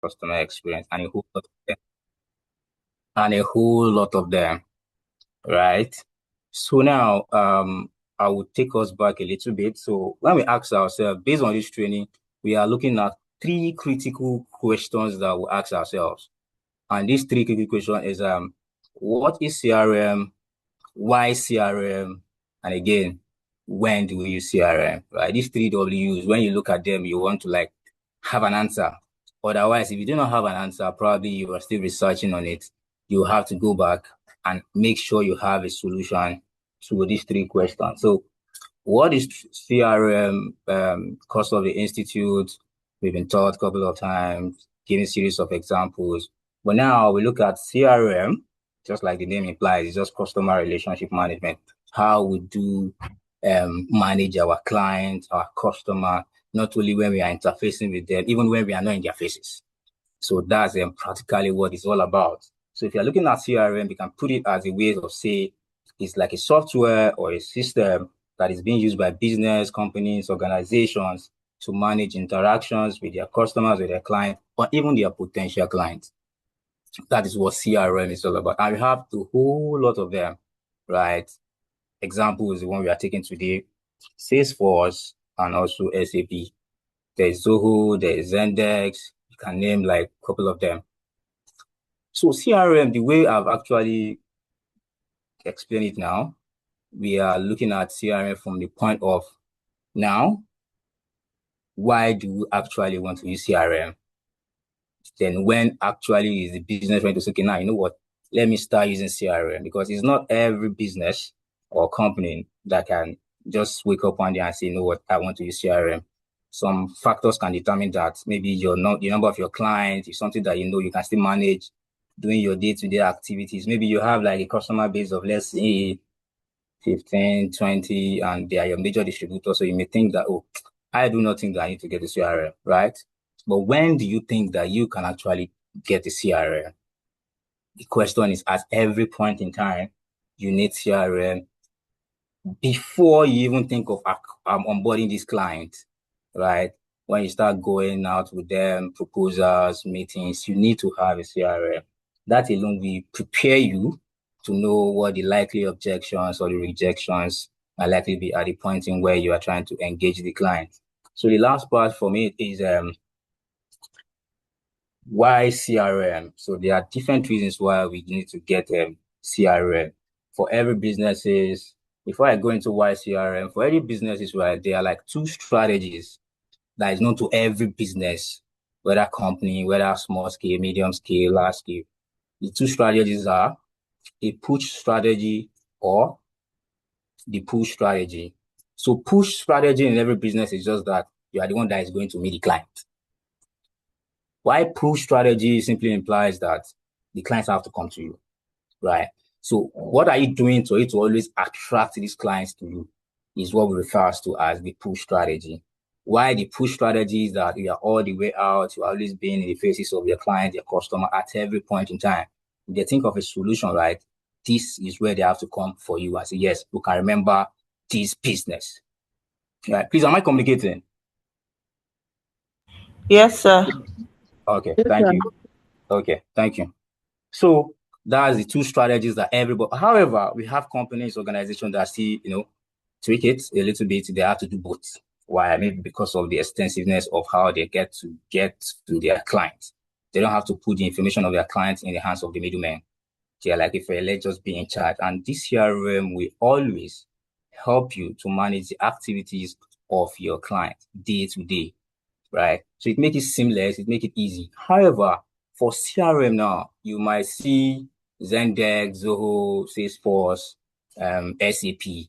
customer experience, and a whole lot of them, and a whole lot of them, right? So now, I will take us back a little bit. So when we ask ourselves, based on this training, we are looking at three critical questions that we ask ourselves. And these three critical questions is, what is CRM? Why CRM? And again, when do we use CRM, right? These three W's, when you look at them, you want to like have an answer. Otherwise, if you do not have an answer, probably you are still researching on it. You have to go back and make sure you have a solution to these three questions. So what is CRM? Cost of the institute, we've been taught a couple of times, giving series of examples. But now we look at CRM, just like the name implies, it's just customer relationship management. How we do manage our clients, our customer, not only when we are interfacing with them, even when we are not in their faces. So that's practically what it's all about. So if you're looking at CRM, you can put it as a way of say it's like a software or a system that is being used by business, companies, organizations to manage interactions with their customers, with their clients, or even their potential clients. That is what CRM is all about. And we have a whole lot of them, right? Example is the one we are taking today, Salesforce and also SAP. There's Zoho, there's Zendex. You can name like a couple of them. So CRM, the way I've actually explained it now, we are looking at CRM from the point of now, why do we actually want to use CRM? Then when actually is the business going to say, okay, now, you know what, let me start using CRM, because it's not every business or company that can just wake up one day and say, you know what, I want to use CRM. Some factors can determine that. Maybe the number of your clients is something that you know you can still manage doing your day-to-day activities. Maybe you have like a customer base of, let's say, 15, 20, and they are your major distributor. So you may think that, oh, I do not think that I need to get a CRM, right? But when do you think that you can actually get a CRM? The question is, at every point in time, you need CRM before you even think of onboarding this client, right? When you start going out with them, proposals, meetings, you need to have a CRM. That alone will prepare you to know what the likely objections or the rejections are likely be at the point in where you are trying to engage the client. So the last part for me is why CRM? So there are different reasons why we need to get CRM. For every businesses, before I go into why CRM, for every businesses, right, there are like two strategies that is known to every business, whether company, whether small scale, medium scale, large scale. The two strategies are a push strategy or the push strategy. So push strategy in every business is just that you are the one that is going to meet the client. Why push strategy simply implies that the clients have to come to you, right? So what are you doing to it to always attract these clients to you is what we refer to as the push strategy. Why the push strategy is that you are all the way out, you are always being in the faces of your client, your customer at every point in time. If they think of a solution, right, this is where they have to come for you and say, yes, we can remember this business. Right? Please, am I communicating? Yes, sir. Okay, thank you. Okay, thank you. So that's the two strategies that everybody, however, we have companies, organizations that see, tweak it a little bit. They have to do both. Why? Maybe because of the extensiveness of how they get to their clients. They don't have to put the information of their clients in the hands of the middleman. They're like, if let's just be in charge. And this CRM will always help you to manage the activities of your client day to day, right? So it makes it seamless, it makes it easy. However, for CRM now, you might see Zendex, Zoho, Salesforce, SAP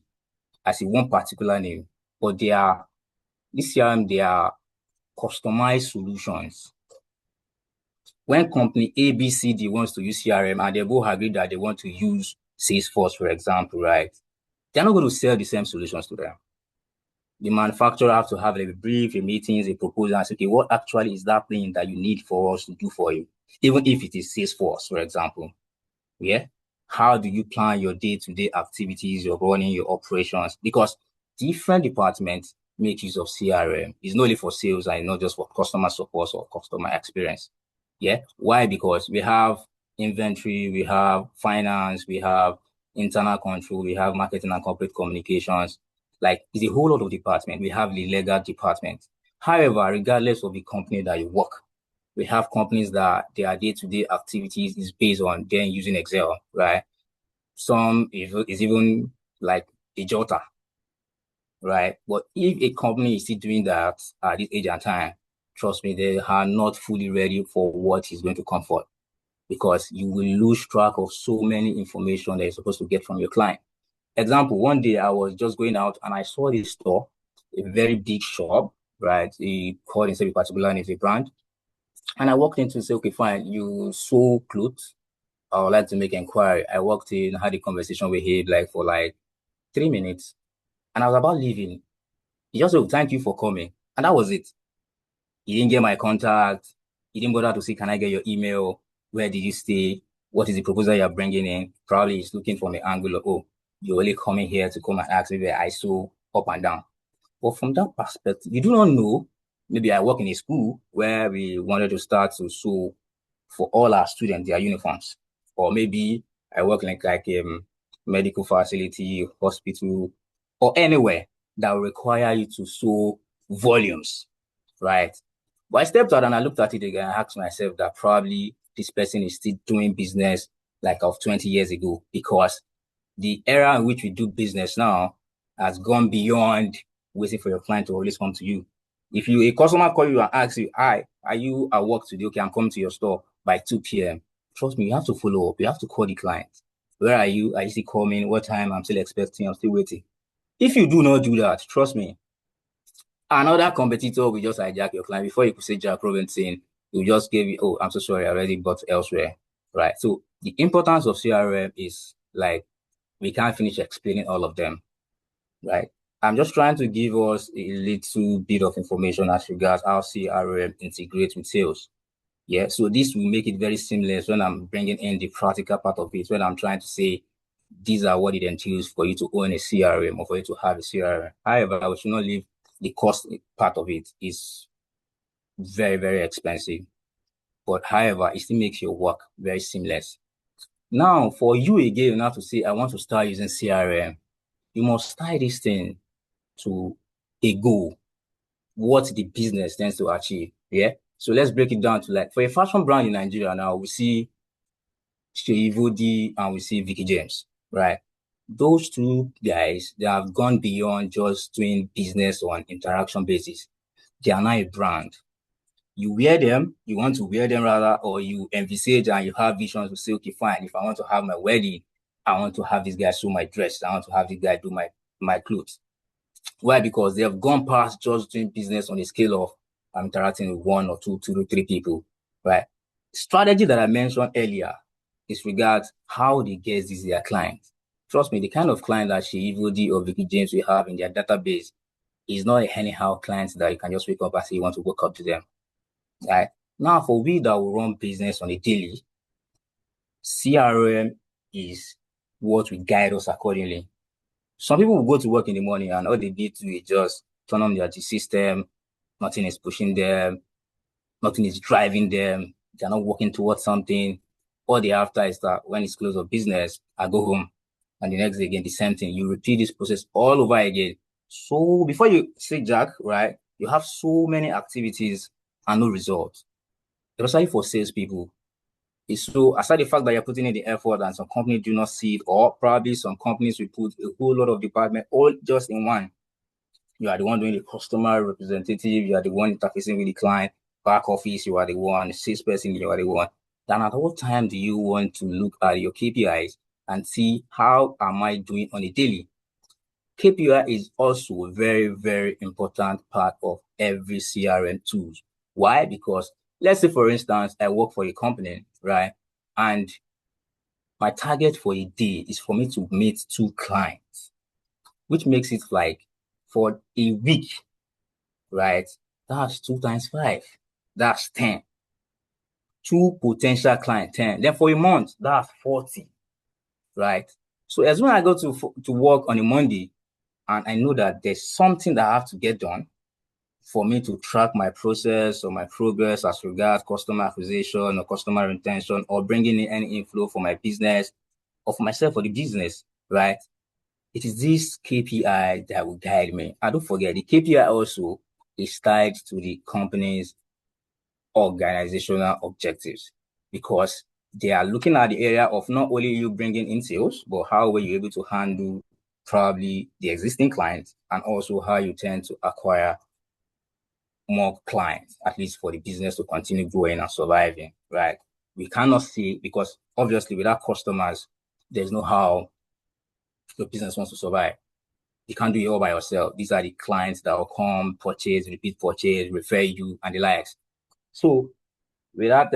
as in one particular name, but this CRM, they are customized solutions. When company ABCD wants to use CRM and they both agree that they want to use Salesforce, for example, right? They're not going to sell the same solutions to them. The manufacturer have to have a brief, a meetings, a proposal, and say, okay, what actually is that thing that you need for us to do for you? Even if it is Salesforce, for example. Yeah. How do you plan your day-to-day activities, your running, your operations? Because different departments make use of CRM. It's not only for sales and not just for customer support or customer experience. Yeah. Why? Because we have inventory, we have finance, we have internal control, we have marketing and corporate communications. Like, it's a whole lot of department. We have the legal department. However, regardless of the company that you work, we have companies that their day-to-day activities is based on them using Excel, right? Some is even like a Jota, right? But if a company is still doing that at this age and time, trust me, they are not fully ready for what is going to come forth, because you will lose track of so many information that you're supposed to get from your client. Example, one day I was just going out and I saw this store, a very big shop, right? He called himself a particular name, a brand. And I walked in to say, okay, fine, you sew clothes. I would like to make inquiry. I walked in, had a conversation with him like for like 3 minutes. And I was about leaving. He just said, thank you for coming. And that was it. He didn't get my contact. He didn't bother to say, can I get your email? Where did you stay? What is the proposal you're bringing in? Probably he's looking from the angle of, oh, you're only coming here to come and ask me where I sew up and down. But from that perspective, you do not know. Maybe I work in a school where we wanted to start to sew for all our students their uniforms. Or maybe I work like medical facility, hospital, or anywhere that will require you to sew volumes, right? But I stepped out and I looked at it again. I asked myself that probably this person is still doing business like of 20 years ago, because the era in which we do business now has gone beyond waiting for your client to always come to you. If a customer call you and ask you, hi, are you at work today? Okay, I'm coming to your store by 2 p.m. Trust me, you have to follow up. You have to call the client. Where are you? Are you still coming? What time? I'm still expecting. I'm still waiting. If you do not do that, trust me, another competitor will just hijack your client. Before you could say Jack Robinson, you just give you, oh, I'm so sorry, I already bought elsewhere. Right. So the importance of CRM is like, we can't finish explaining all of them. Right. I'm just trying to give us a little bit of information as regards how CRM integrates with sales. Yeah. So this will make it very seamless when I'm bringing in the practical part of it, when I'm trying to say, these are what it entails for you to own a CRM or for you to have a CRM. However, we should not leave the cost part of it is very, very expensive. But however, it still makes your work very seamless. Now, for you again, now to say, I want to start using CRM, you must tie this thing to a goal, what the business tends to achieve. Yeah. So let's break it down to, like, for a fashion brand in Nigeria now, we see Sheivodi and we see Vicky James, right? Those two guys, they have gone beyond just doing business on interaction basis. They are now a brand. You wear them, you want to wear them rather, or you envisage and you have visions to say, okay, fine, if I want to have my wedding, I want to have this guy sew my dress. I want to have this guy do my clothes. Why? Because they have gone past just doing business on a scale of I'm interacting with one or two to three people, right? Strategy that I mentioned earlier is regards how they get these their clients. Trust me, the kind of client that Sheivodi or Vicky James will have in their database is not a anyhow client that you can just wake up and say you want to walk up to them. Right? Now, for we that will run business on a daily, CRM is what will guide us accordingly. Some people will go to work in the morning and all they need to is just turn on their system. Nothing is pushing them. Nothing is driving them. They're not working towards something. All they after is that when it's close of business, I go home. And the next day again, the same thing. You repeat this process all over again. So before you say Jack, right, you have so many activities and no results. Especially for salespeople. So aside the fact that you're putting in the effort and some companies do not see it, or probably some companies will put a whole lot of department all just in one. You are the one doing the customer representative, you are the one interfacing with the client, back office, you are the one, salesperson, you are the one. Then at what time do you want to look at your KPIs and see how am I doing on a daily? KPI is also a very, very important part of every CRM tool. Why? Because let's say, for instance, I work for a company, right? And my target for a day is for me to meet 2 clients, which makes it like for a week, right? That's 2 times 5. That's 10. 2 potential clients, 10. Then for a month, that's 40, right? So as when I go to work on a Monday and I know that there's something that I have to get done, for me to track my process or my progress as regards customer acquisition or customer retention or bringing in any inflow for my business or for myself or the business, right? It is this KPI that will guide me. And don't forget, the KPI also is tied to the company's organizational objectives because they are looking at the area of not only you bringing in sales, but how were you able to handle probably the existing clients and also how you tend to acquire more clients, at least for the business to continue growing and surviving, right? We cannot see because obviously without customers, there's no how your business wants to survive. You can't do it all by yourself. These are the clients that will come, purchase, repeat purchase, refer you, and the likes. So without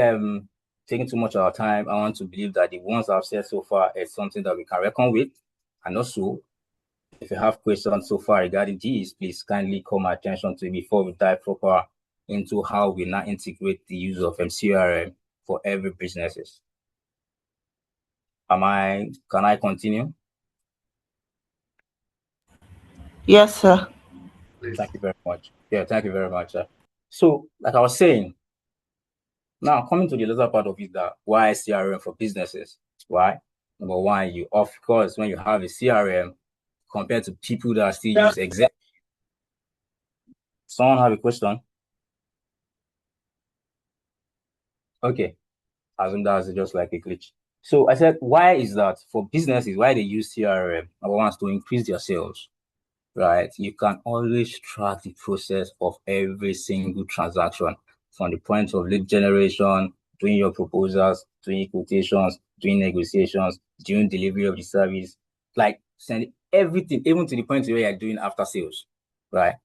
taking too much of our time, I want to believe that the ones I've said so far is something that we can reckon with. And also, if you have questions so far regarding these, please kindly call my attention to it before we dive proper into how we now integrate the use of CRM for every businesses. Can I continue? Yes, sir. Thank you very much. Yeah, thank you very much, sir. So, like I was saying, now coming to the later part of it, that why CRM for businesses? Why? Number one, you of course when you have a CRM compared to people that still use Excel. Someone have a question? Okay, I think that's just like a glitch. So I said, why is that for businesses? Why they use CRM? Number one is to increase their sales, right? You can always track the process of every single transaction from the point of lead generation, doing your proposals, doing quotations, doing negotiations, doing delivery of the service, like send everything, even to the point where you're doing after sales, right?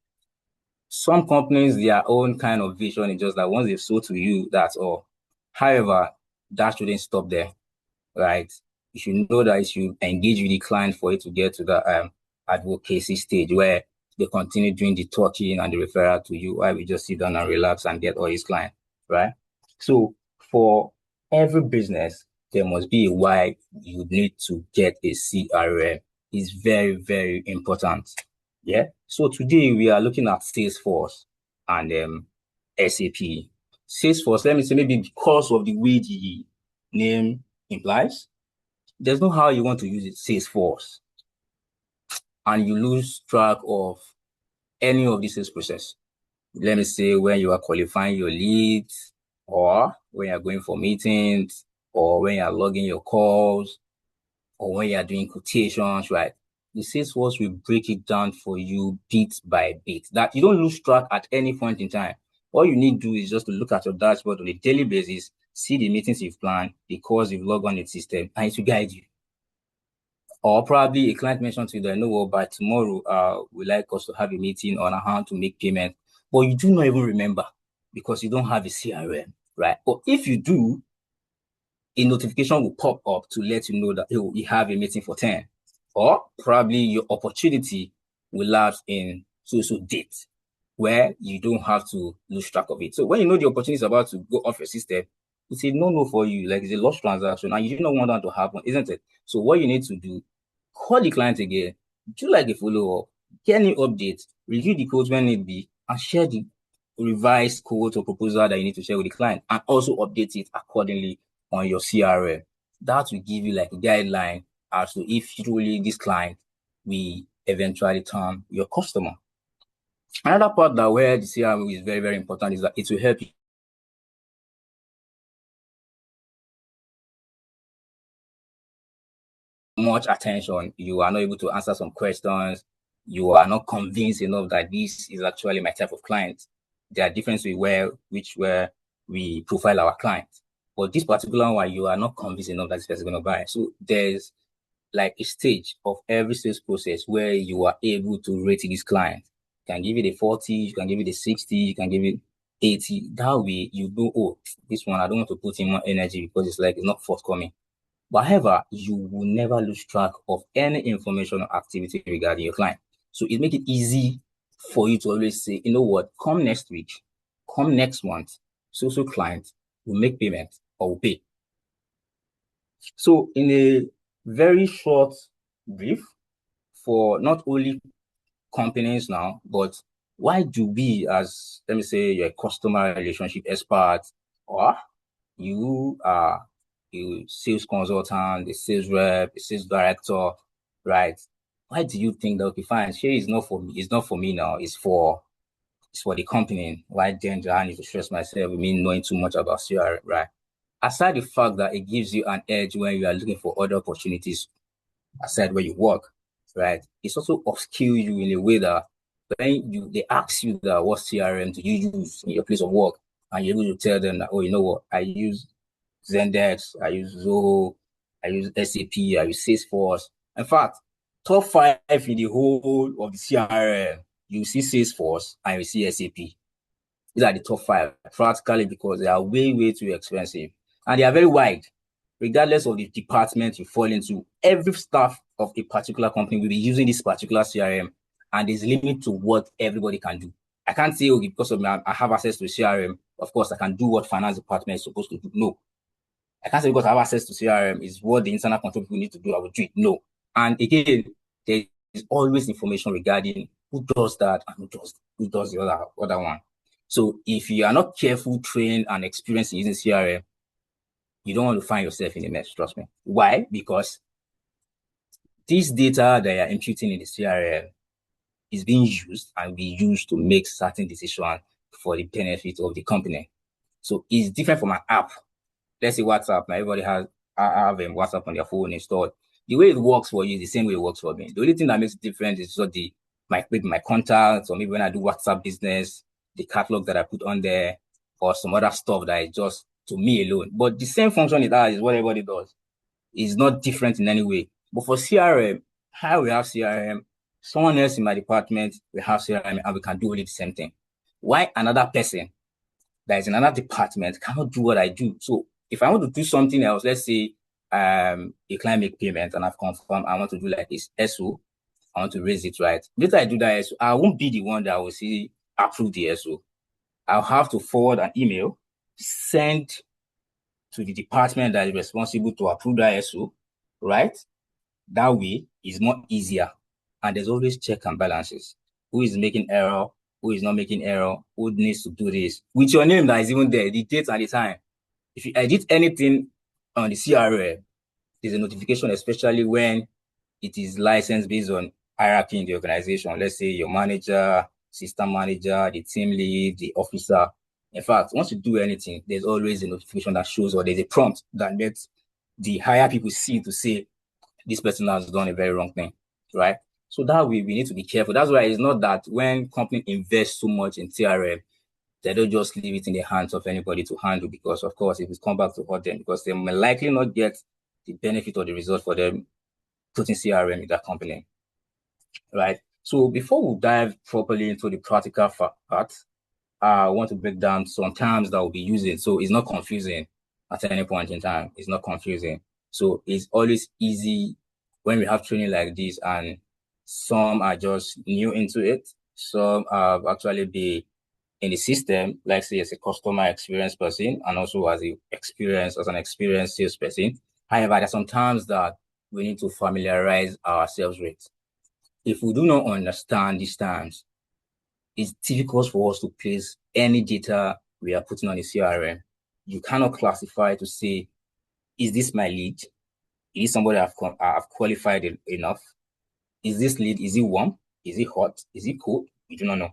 Some companies, their own kind of vision is just that once they've sold to you, that's all. However, that shouldn't stop there, right? You should know that you should engage with the client for it to get to the advocacy stage where they continue doing the talking and the referral to you while we just sit down and relax and get all his clients, right? So for every business, there must be a why you need to get a CRM. It's very, very important. Yeah. So today we are looking at Salesforce and SAP. Salesforce, let me say maybe because of the way the name implies, there's no how you want to use it, Salesforce, and you lose track of any of the sales process. Let me say when you are qualifying your leads, or when you're going for meetings, or when you're logging your calls, or when you're doing quotations, right? The Salesforce will break it down for you bit by bit, that you don't lose track at any point in time. All you need to do is just to look at your dashboard on a daily basis, see the meetings you've planned, the calls you've logged on the system, and it will guide you. Or probably a client mentioned to you that, no, well, by tomorrow, we like us to have a meeting on how to make payment, but you do not even remember because you don't have a CRM, right? But if you do, a notification will pop up to let you know that you have a meeting for 10, or probably your opportunity will lapse in so date where you don't have to lose track of it. So when you know the opportunity is about to go off your system, it's a no for you. Like it's a lost transaction, and you do not want that to happen, isn't it? So what you need to do, call the client again, do like a follow-up, get any updates, review the codes when need be, and share the revised code or proposal that you need to share with the client, and also update it accordingly on your CRM. That will give you like a guideline as to if truly this client will eventually turn your customer. Another part that where the CRM is very, very important is that it will help you much attention. You are not able to answer some questions. You are not convinced enough that this is actually my type of client. There are differences where we profile our clients. But this particular one, you are not convinced enough that this person is going to buy. So there's like a stage of every sales process where you are able to rate this client. You can give it a 40, you can give it a 60, you can give it 80. That way you know, oh, this one, I don't want to put in more energy because it's not forthcoming. But however, you will never lose track of any information or activity regarding your client. So it makes it easy for you to always say, you know what, come next week, come next month, so client will make payment or will pay. So in a very short brief, for not only companies now, but why do we, as let me say, you're a customer relationship expert, or you are a sales consultant, a sales rep, a sales director, right? Why do you think that okay, fine, share is not for me, it's not for me now, it's for the company. Why then do I need to stress myself with me knowing too much about CRM, right? Aside the fact that it gives you an edge when you are looking for other opportunities aside where you work, right? It's also upskill you in a way that when they ask you that what CRM do you use in your place of work, and you're able to tell them that, oh, you know what, I use Zendex, I use Zoho, I use SAP, I use Salesforce. In fact, top five in the whole of the CRM, you see Salesforce and you see SAP. These are the top five, practically because they are way, way too expensive. And they are very wide. Regardless of the department you fall into, every staff of a particular company will be using this particular CRM, and there's a limit to what everybody can do. I can't say, okay, because of me, I have access to CRM. Of course, I can do what finance department is supposed to do. No, I can't say because I have access to CRM is what the internal control people need to do. I will do it. No. And again, there is always information regarding who does that and who does the other one. So if you are not careful, trained, and experienced in using CRM, you don't want to find yourself in a mess. Trust me. Why? Because this data that you're imputing in the CRM is being used and be used to make certain decisions for the benefit of the company. So it's different from an app. Let's say WhatsApp. Now everybody have WhatsApp on their phone installed. The way it works for you is the same way it works for me. The only thing that makes it different is just my contacts, or maybe when I do WhatsApp business, the catalog that I put on there, or some other stuff that is just to me alone. But the same function it has is what everybody does. It's not different in any way. But for CRM, how we have CRM, someone else in my department will have CRM and we can do only the same thing. Why another person that is in another department cannot do what I do? So if I want to do something else, let's say a client make payment and I've confirmed I want to do like this SO, I want to raise it, right. Later I do that SO, I won't be the one that will see approve the SO. I'll have to forward an email, send to the department that is responsible to approve that SO, right? That way is more easier. And there's always check and balances. Who is making error? Who is not making error? Who needs to do this? With your name that is even there, the date and the time. If you edit anything on the CRM, there's a notification, especially when it is licensed based on hierarchy in the organization. Let's say your manager, system manager, the team lead, the officer. In fact, once you do anything, there's always a notification that shows, or there's a prompt that lets the higher people see to say this person has done a very wrong thing, right? So that way we need to be careful. That's why it's not that when company invests so much in CRM, they don't just leave it in the hands of anybody to handle, because of course it will come back to hurt them, because they may likely not get the benefit or the result for them putting CRM in that company, right? So before we dive properly into the practical part, I want to break down some terms that we'll be using. So it's not confusing at any point in time. It's not confusing. So it's always easy when we have training like this, and some are just new into it. Some have actually been in the system, like say as a customer experience person, and also as an experienced salesperson. However, there are some terms that we need to familiarize ourselves with. If we do not understand these terms, it's difficult for us to place any data we are putting on the CRM. You cannot classify to say, is this my lead? Is this somebody I've qualified enough? Is this lead, is it warm? Is it hot? Is it cold? We do not know.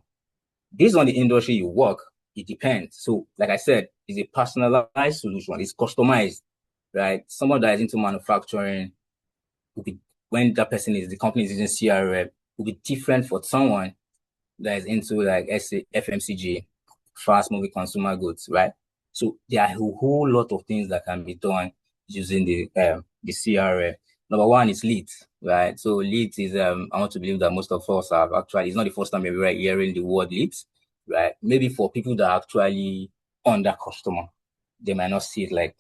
Based on the industry you work, it depends. So, like I said, it's a personalized solution. It's customized, right? Someone that is into manufacturing will be, when that person is, the company is using CRM, will be different for someone that is into like FMCG, fast moving consumer goods, right? So there are a whole lot of things that can be done using the CRM. Number one is leads, right? So leads is I want to believe that most of us have actually, it's not the first time we're hearing the word leads, right? Maybe for people that are actually under customer, they might not see it like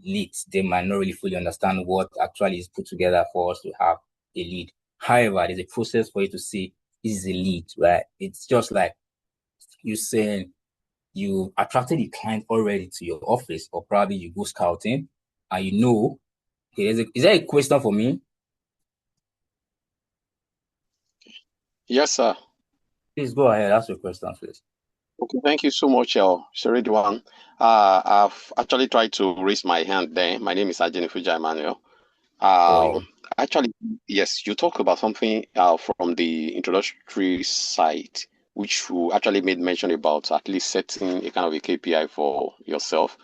leads. They might not really fully understand what actually is put together for us to have a lead. However, there's a process for you to see this is a lead, right? It's just like you saying you attracted a client already to your office, or probably you go scouting and you know, okay, is there a question for me? Yes, sir. Please go ahead. Ask your question, please. Okay, thank you so much, Sheridwan. I've actually tried to raise my hand there. My name is Ajeni Fuja Emmanuel. Oh, yeah. Actually, yes, you talked about something from the introductory side, which you actually made mention about at least setting a kind of a KPI for yourself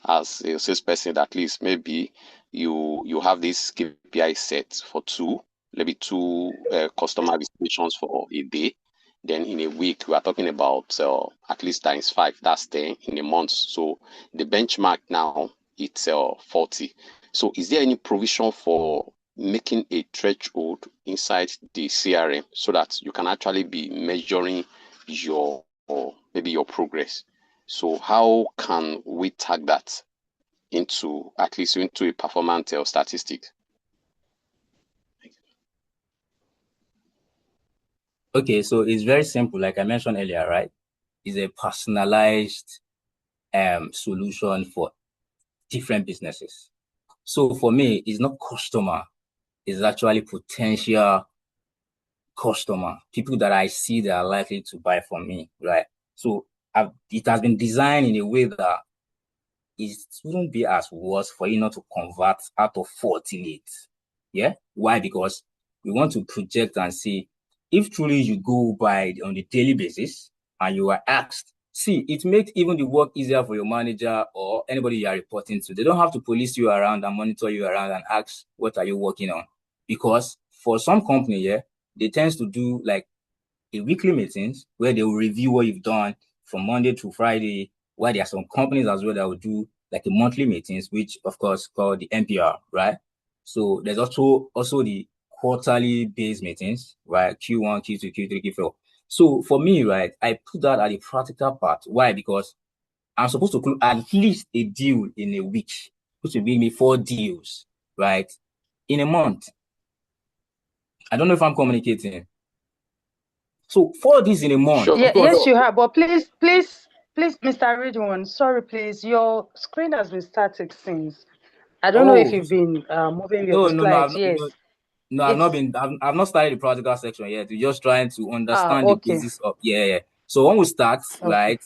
as a salesperson. At least maybe you have this KPI set for maybe two customer visitations for a day. Then in a week, we are talking about at least times five. That's 10 in a month. So the benchmark now it's 40. So is there any provision for making a threshold inside the CRM so that you can actually be measuring your or maybe your progress? So how can we tag that into at least into a performance statistic? Okay, so it's very simple. Like I mentioned earlier, right? It's a personalized solution for different businesses. So for me, it's not customer, it's actually potential customer, people that I see that are likely to buy from me, right? So it has been designed in a way that it wouldn't be as worse for you not to convert out of 40 leads. Yeah. Why? Because we want to project and see if truly you go by on the daily basis and you are asked. See, it makes even the work easier for your manager or anybody you are reporting to. They don't have to police you around and monitor you around and ask, what are you working on? Because for some company, yeah, they tend to do like a weekly meetings where they will review what you've done from Monday to Friday. While there are some companies as well that will do like a monthly meetings, which of course called the NPR, right? So there's also the quarterly based meetings, right? Q1, Q2, Q3, Q4. So for me, right, I put that at the practical part. Why? Because I'm supposed to close at least a deal in a week, which will give me 4 deals, right? In a month. I don't know if I'm communicating. So 4 deals in a month, Sure. of Yeah, course. yes, you have. But please, Mr. Ridwan, sorry, please. Your screen has been static since. I don't know if Oh, you've been moving your no, no, no, slides. Yes, I've not it's been, I've not started the practical section yet. We're just trying to understand the okay, basis of, yeah, yeah. So when we start, okay. right,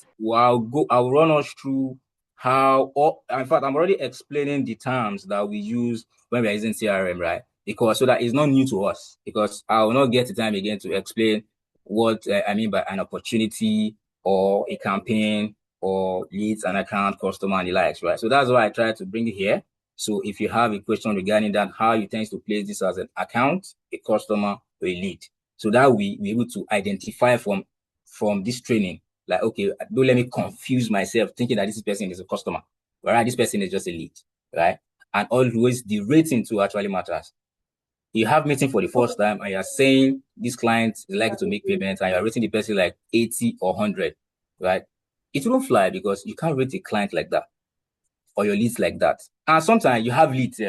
I'll run us through in fact, I'm already explaining the terms that we use when we're using CRM, right? Because so that it's not new to us, because I will not get the time again to explain what I mean by an opportunity or a campaign or leads, an account, customer, and the likes, right? So that's why I try to bring it here. So if you have a question regarding that, how you tend to place this as an account, a customer, or a lead. So that we're able to identify from this training, like, okay, don't let me confuse myself thinking that this person is a customer, right? This person is just a lead, right? And always the rating too actually matters. You have meeting for the first time and you're saying this client is likely to make payments and you're rating the person like 80 or 100, right? It won't fly because you can't rate a client like that or your leads like that. And sometimes you have leads,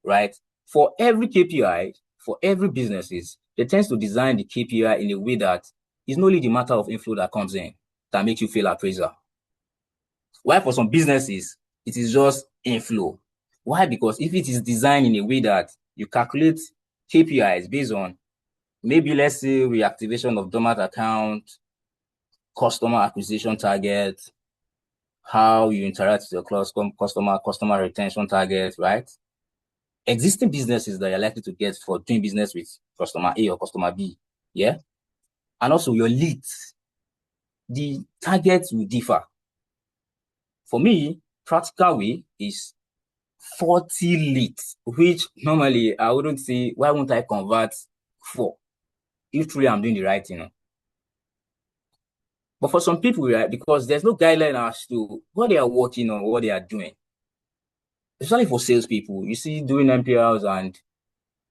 right? For every KPI, for every businesses, they tends to design the KPI in a way that it's not only the matter of inflow that comes in that makes you feel appraiser. Why for some businesses, it is just inflow. Why? Because if it is designed in a way that you calculate KPIs based on maybe let's say reactivation of dormant account, customer acquisition target, how you interact with your customer retention target, right? Existing businesses that you're likely to get for doing business with customer A or customer B. Yeah. And also your leads. The targets will differ. For me, practical way is 40 leads, which normally I wouldn't say, why won't I convert 4 if truly I'm doing the right thing? But for some people, right, because there's no guideline as to what they are working on, what they are doing. Especially for salespeople, you see, doing MPLs and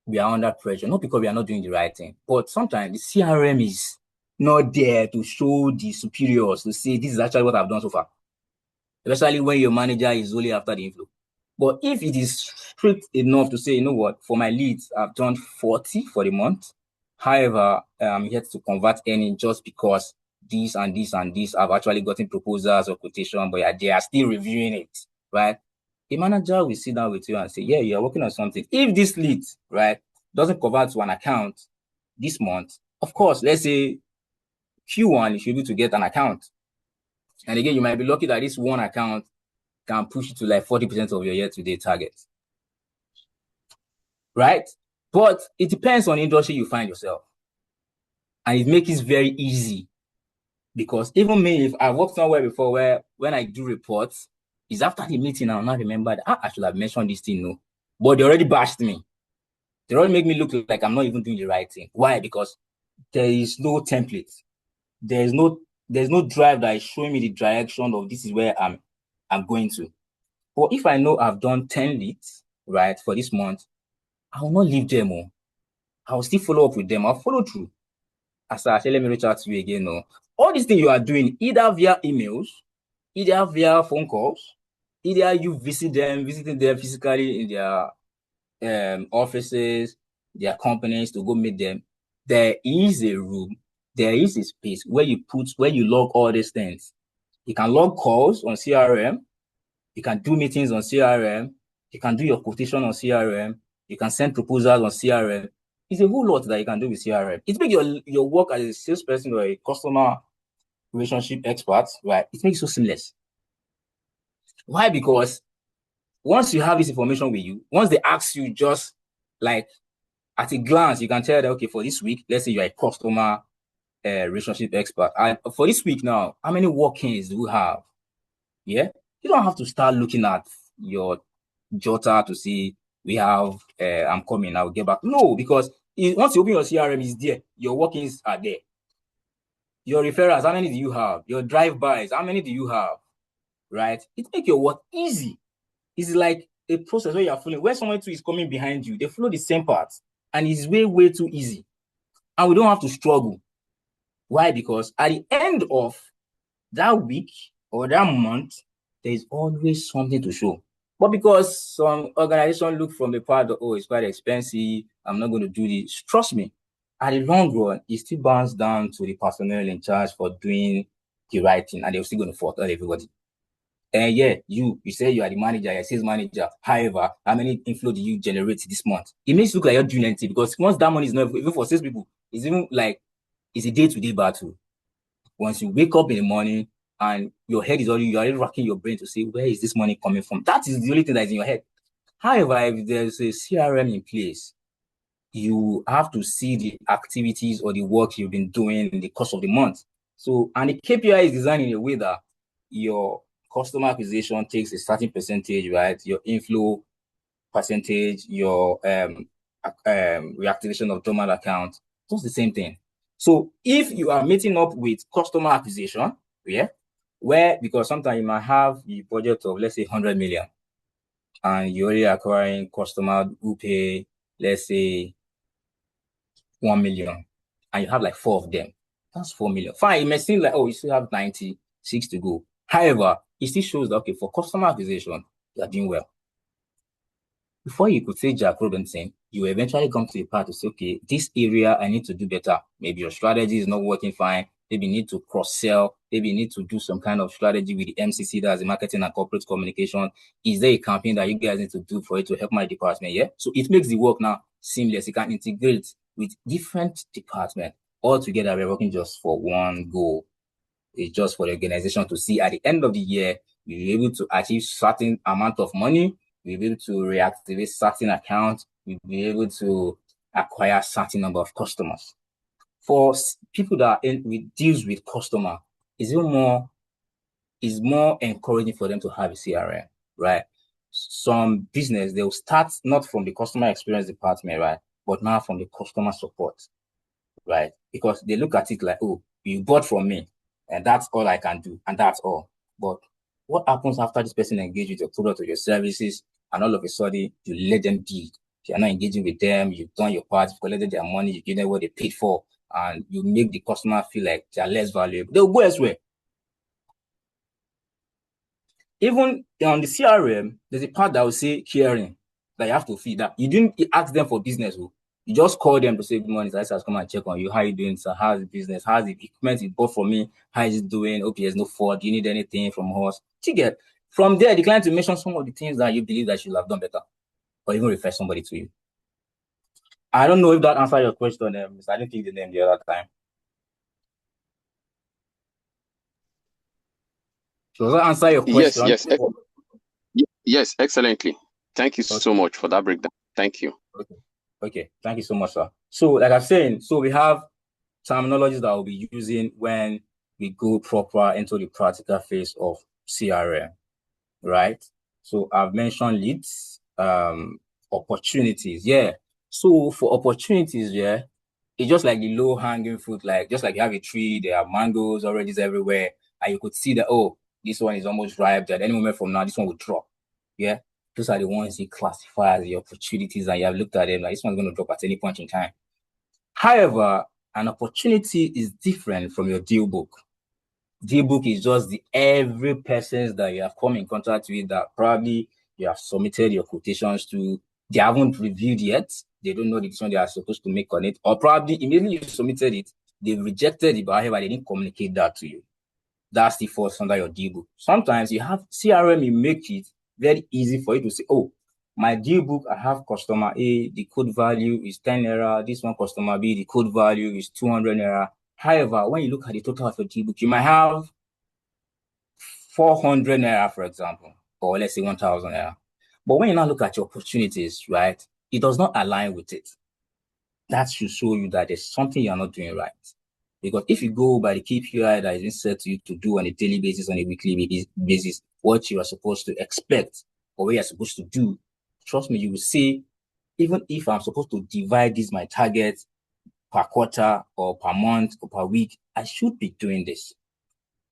we are under pressure, not because we are not doing the right thing, but sometimes the CRM is not there to show the superiors to say this is actually what I've done so far, especially when your manager is only after the inflow. But if it is strict enough to say, you know what, for my leads, I've done 40 for the month. However, I'm yet to convert any just because this and this and this, I've actually gotten proposals or quotation, but yeah, they are still reviewing it, right? A manager will sit down with you and say, yeah, you're working on something. If this lead, right, doesn't convert to an account this month, of course, let's say Q1, you should be able to get an account. And again, you might be lucky that this one account can push you to like 40% of your year-to-date target. Right? But it depends on the industry you find yourself. And it makes it very easy. Because even me, if I worked somewhere before where when I do reports, it's after the meeting I'll not remember that I should have mentioned this thing, no. But they already bashed me. They already make me look like I'm not even doing the right thing. Why? Because there is no template. There's no drive that is showing me the direction of this is where I'm going to. But if I know I've done 10 leads, right, for this month, I will not leave them. I will still follow up with them. I'll follow through. As I say, let me reach out to you again. No. All these things you are doing, either via emails, either via phone calls, either you visiting them physically in their offices, their companies to go meet them. There is a room, there is a space where you log all these things. You can log calls on CRM, you can do meetings on CRM, you can do your quotation on CRM, you can send proposals on CRM. It's a whole lot that you can do with CRM. It makes your work as a salesperson or a customer relationship expert, right? It makes it so seamless. Why? Because once you have this information with you, once they ask you just like at a glance, you can tell that, okay, for this week, let's say you're a customer relationship expert. For this week now, how many walk-ins do you have? Yeah. You don't have to start looking at your jotter to see we have, I'm coming, I'll get back. No, because once you open your CRM, it's there. Your walk-ins are there. Your referrals, how many do you have? Your drive-bys, how many do you have? Right? It makes your work easy. It's like a process where you're following. Where someone too is coming behind you, they follow the same path. And it's way too easy. And we don't have to struggle. Why? Because at the end of that week or that month, there is always something to show. But because some organizations look from the part of, oh, it's quite expensive, I'm not going to do this. Trust me, at the long run, it still bounds down to the personnel in charge for doing the right thing, and they're still going to fault everybody. And yeah, you say you are the manager, you're sales manager. However, how many inflow do you generate this month? It makes you look like you're doing anything, because once that money is not, even for sales people, it's even like it's a day-to-day battle. Once you wake up in the morning and your head is you're already racking your brain to say, where is this money coming from? That is the only thing that is in your head. However, if there's a CRM in place, you have to see the activities or the work you've been doing in the course of the month. So, and the KPI is designed in a way that your customer acquisition takes a certain percentage, right? Your inflow percentage, your reactivation of dormant accounts, just the same thing. So if you are meeting up with customer acquisition, yeah, where, because sometimes you might have the budget of, let's say, 100 million, and you're already acquiring customers who pay, let's say, 1 million, and you have like 4 of them. That's 4 million. Fine, it may seem like, oh, you still have 96 to go. However, it still shows that, okay, for customer acquisition, you are doing well. Before you could say Jack Robinson, you eventually come to a part to say, okay, this area I need to do better. Maybe your strategy is not working fine. Maybe you need to cross-sell. Maybe you need to do some kind of strategy with the MCC, that's the marketing and corporate communication. Is there a campaign that you guys need to do for it to help my department? Yeah. So it makes the work now seamless. You can integrate with different departments. All together, we're working just for one goal. It's just for the organization to see at the end of the year, we're able to achieve certain amount of money. We'll be able to reactivate certain accounts. We'll be able to acquire certain number of customers. For people that deals with customer, is more encouraging for them to have a CRM, right? Some business, they'll start not from the customer experience department, right? But now from the customer support, right? Because they look at it like, oh, you bought from me, and that's all I can do, and that's all. But what happens after this person engages with your product or your services, and all of a sudden you let them be? You're not engaging with them, you've done your part, you've collected their money, you give them what they paid for, and you make the customer feel like they're less valuable. They'll go elsewhere. Even on the CRM, there's a part that will say caring, that you have to feed that. You didn't ask them for business. You just call them to say, good morning, sir, come and check on you. How are you doing, sir? How's the business? How's the equipment you bought from me? How is it doing? Hope there's no fault. Do you need anything from us? You get from there, the client to mention some of the things that you believe that you should have done better, or even refer somebody to you. I don't know if that answered your question, I didn't think the name the other time. So does that answer your Yes, question? yes, yes, excellently. Thank you so Okay. much for that breakdown. Thank you. Okay. Okay. Thank you so much, sir. So, like I'm saying, so we have terminologies that we'll be using when we go proper into the practical phase of CRM, right? So I've mentioned leads, opportunities. Yeah. So for opportunities, yeah, it's just like the low hanging fruit, like just like you have a tree, there are mangoes, oranges everywhere, and you could see that, oh, this one is almost ripe, that any moment from now, this one will drop. Yeah. Those are the ones you classify as the opportunities, and you have looked at them like this one's going to drop at any point in time. However, an opportunity is different from your deal book. Deal book is just the every persons that you have come in contact with that probably you have submitted your quotations to. They haven't reviewed yet. They don't know the decision they are supposed to make on it. Or probably immediately you submitted it, they rejected it, but however, they didn't communicate that to you. That's the falls under your deal book. Sometimes you have CRM, you make it very easy for you to say, oh, my deal book, I have customer A, the code value is 10 naira. This one, customer B, the code value is 200 naira. However, when you look at the total of your deal book, you might have 400 naira, for example, or let's say 1,000 naira. But when you now look at your opportunities, right, it does not align with it. That should show you that there's something you're not doing right. Because if you go by the KPI that is set to you to do on a daily basis, on a weekly basis, what you are supposed to expect or what you're supposed to do, trust me, you will see, even if I'm supposed to divide this, my target per quarter or per month or per week, I should be doing this.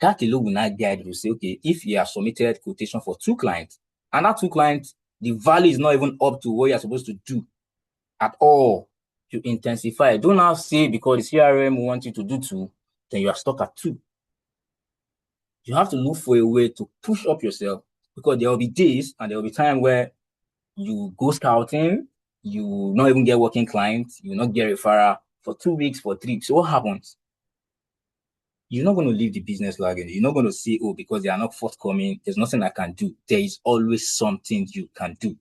That alone will not guide you to say, okay, if you have submitted quotation for 2 clients, and that 2 clients, the value is not even up to what you're supposed to do at all, to intensify. Don't now say because the CRM wants you to do 2, then you are stuck at 2. You have to look for a way to push up yourself, because there will be days and there will be time where you go scouting, you will not even get working clients, you will not get referral for 2 weeks, for 3 weeks. So what happens? You're not going to leave the business lagging. You're not going to say, oh, because they are not forthcoming, there's nothing I can do. There is always something you can do,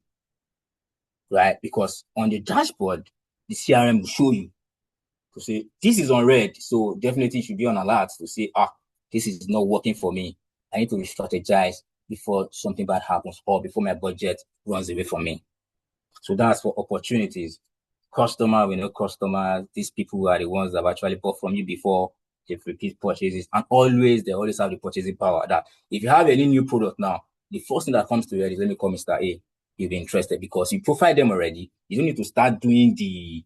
right? Because on the dashboard, the CRM will show you to say, this is on red. So definitely you should be on alert to say, this is not working for me. I need to re-strategize before something bad happens or before my budget runs away from me. So that's for opportunities. Customer, we know customers, these people are the ones that have actually bought from you before, they've repeat purchases, and they always have the purchasing power. That if you have any new product now, the first thing that comes to your head is, let me call Mr. A. You'll be interested because you profile them already. You don't need to start doing the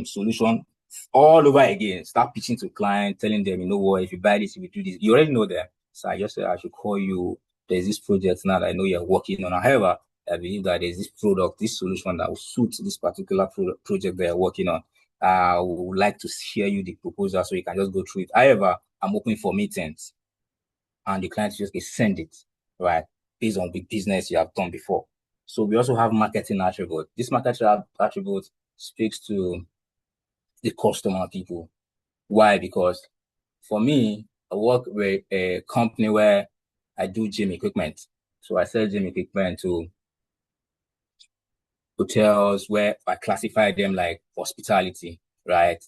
solution all over again. Start pitching to clients, telling them, you know what, if you buy this, if you do this, you already know them. So I just said I should call you. There's this project now that I know you're working on. However, I believe that there's this product, this solution that will suit this particular project they are working on. I would like to share you the proposal so you can just go through it. However, I'm open for meetings, and the client just send it, right, based on the business you have done before. So we also have marketing attribute. This marketing attribute speaks to the customer people. Why? Because for me, I work with a company where I do gym equipment. So I sell gym equipment to hotels where I classify them like hospitality, right?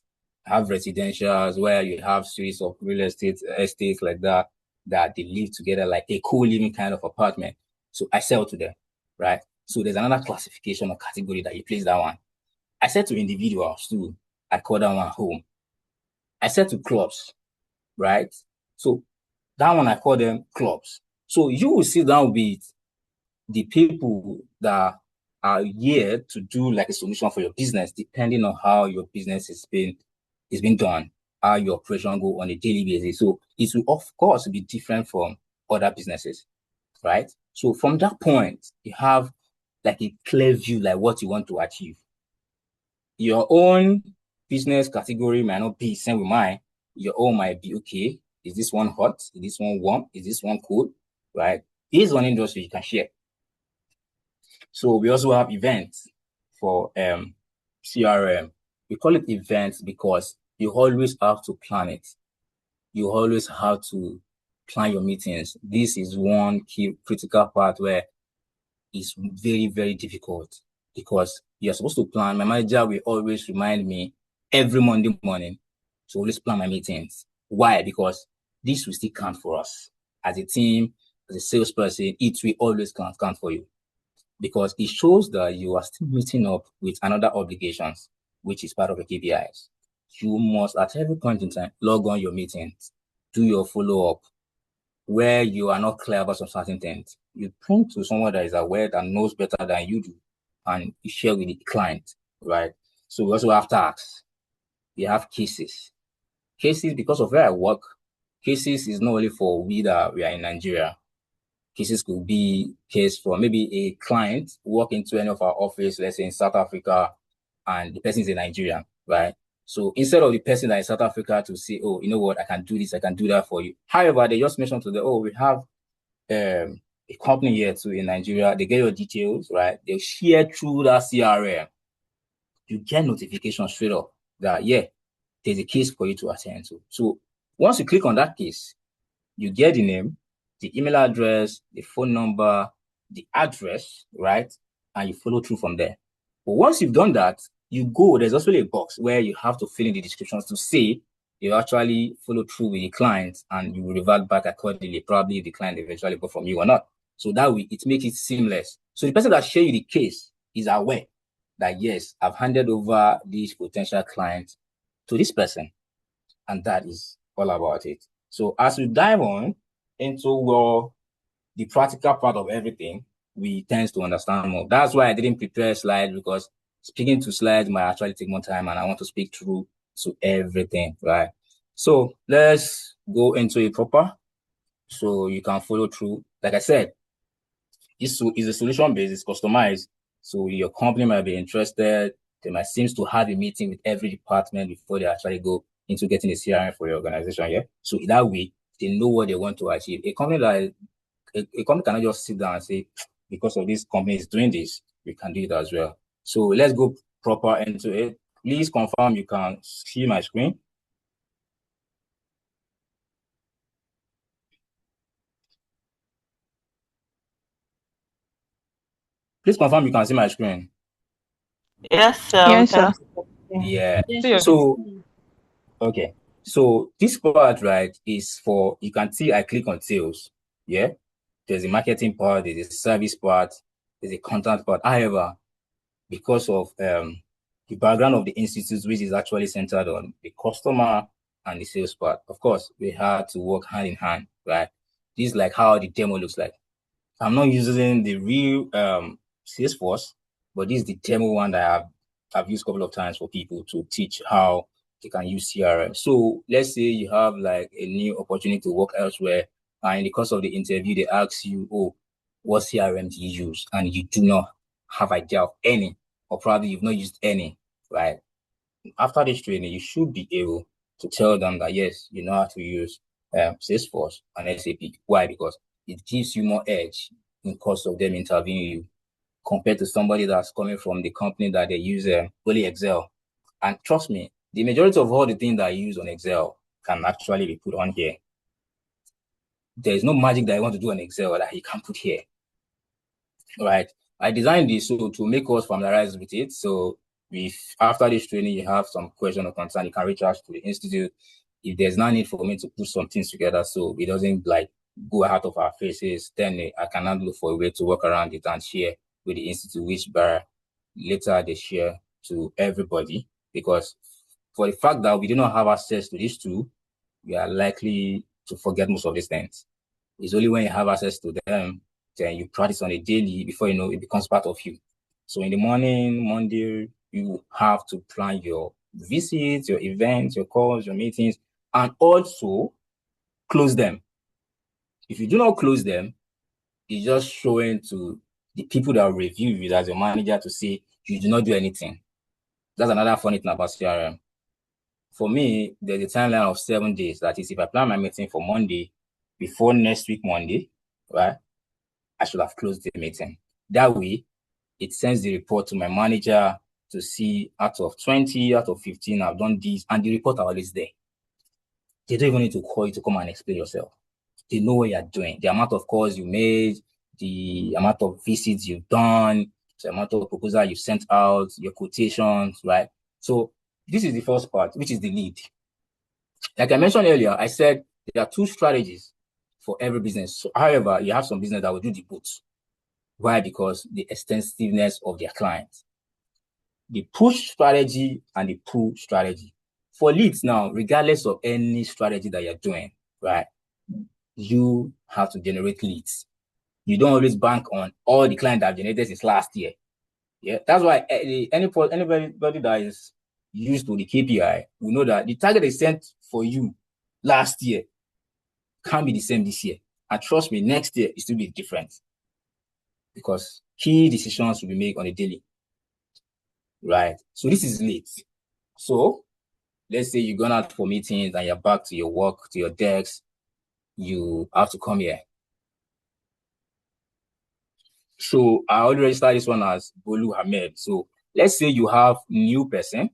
I have residentials where you have series of real estates like that, that they live together like a co-living kind of apartment. So I sell to them, right? So there's another classification or category that you place that one. I sell to individuals too. I call that one home. I sell to clubs, right? So that one I call them clubs. So you will sit down with the people that are here to do like a solution for your business, depending on how your business is being done, how your operation go on a daily basis. So it will of course be different from other businesses, right? So from that point, you have like a clear view, like what you want to achieve. Your own business category might not be the same with mine. Your own might be, okay, is this one hot? Is this one warm? Is this one cold? Right? Based on industry, you can share. So we also have events for CRM. We call it events because you always have to plan it. You always have to plan your meetings. This is one key critical part where it's very, very difficult because you're supposed to plan. My manager will always remind me every Monday morning to always plan my meetings. Why? Because this will still count for us as a team. as a salesperson, it will always count for you, because it shows that you are still meeting up with another obligations, which is part of the KPIs. You must, at every point in time, log on your meetings, do your follow-up. Where you are not clear about some certain things, you point to someone that is aware, that knows better than you do, and you share with the client, right? So we also have tasks. We have cases. Cases, because of where I work, cases is not only for we that we are in Nigeria. Cases could be case for maybe a client walk into any of our office, let's say in South Africa, and the person is a Nigerian, right? So instead of the person that is South Africa to say, oh, you know what, I can do this, I can do that for you. However, they just mentioned to them, oh, we have a company here too in Nigeria. They get your details, right? They'll share through that CRM. You get notification straight up that, yeah, there's a case for you to attend to. So once you click on that case, you get the name, the email address, the phone number, the address, right? And you follow through from there. But once you've done that, you go, there's also a box where you have to fill in the descriptions to say you actually follow through with the client, and you will revert back accordingly, probably if the client eventually go from you or not. So that way, it makes it seamless. So the person that share you the case is aware that, yes, I've handed over this potential client to this person. And that is all about it. So as we dive on into the practical part of everything, we tend to understand more. That's why I didn't prepare slides, because speaking to slides might actually take more time, and I want to speak through to everything, right? So let's go into it proper so you can follow through. Like I said, this is a solution based, it's customized. So your company might be interested. They might seem to have a meeting with every department before they actually go into getting a CRM for your organization. Yeah. So in that way, they know what they want to achieve. A company cannot just sit down and say, because of this company is doing this, we can do it as well. So let's go proper into it. Please confirm you can see my screen. Please confirm you can see my screen. Yes, sir. Yes, sir. Yeah. Yes. So, okay. So this part, right, is for, you can see I click on sales. Yeah. There's a marketing part, there's a service part, there's a content part. However, because of the background of the institute, which is actually centered on the customer and the sales part, of course, we had to work hand in hand, right? This is like how the demo looks like. I'm not using the real Salesforce, but this is the demo one that I've used a couple of times for people to teach how they can use CRM. So let's say you have like a new opportunity to work elsewhere, and in the course of the interview, they ask you, oh, what CRM do you use? And you do not have idea of any, or probably you've not used any, right? After this training, you should be able to tell them that, yes, you know how to use Salesforce and SAP. Why? Because it gives you more edge in cost of them interviewing you compared to somebody that's coming from the company that they use only Excel. And trust me, the majority of all the things that I use on Excel can actually be put on here. There's no magic that I want to do on Excel that you can put here. Right. I designed this so to make us familiarize with it. So if after this training you have some question or concern, you can reach out to the institute. If there's no need for me to put some things together so it doesn't like go out of our faces, then I cannot look for a way to work around it and share with the institute, which by later they share to everybody. Because for the fact that we do not have access to this tool, we are likely to forget most of these things. It's only when you have access to them, then you practice on a daily before you know it becomes part of you. So in the morning, Monday, you have to plan your visits, your events, your calls, your meetings, and also close them. If you do not close them, it's just showing to the people that review you as your manager to say you do not do anything. That's another funny thing about CRM. For me, there's a timeline of 7 days. That is, if I plan my meeting for Monday, before next week Monday, right, I should have closed the meeting. That way, it sends the report to my manager to see out of 20, out of 15, I've done this, and the report are always there. They don't even need to call you to come and explain yourself. They know what you're doing. The amount of calls you made, the amount of visits you've done, the amount of proposal you sent out, your quotations, right? So this is the first part, which is the lead. Like I mentioned earlier, I said there are two strategies for every business. So, however, you have some business that will do the both. Why? Because the extensiveness of their clients. The push strategy and the pull strategy. For leads now, regardless of any strategy that you're doing, right, you have to generate leads. You don't always bank on all the clients that have generated since last year. Yeah, that's why anybody that is used to the KPI will know that the target they sent for you last year can't be the same this year. And trust me, next year it will be different because key decisions will be made on a daily. Right. So this is late. So let's say you've gone out for meetings and you're back to your work, to your desk. You have to come here. So I already started this one as Bolu Hamed. So let's say you have new person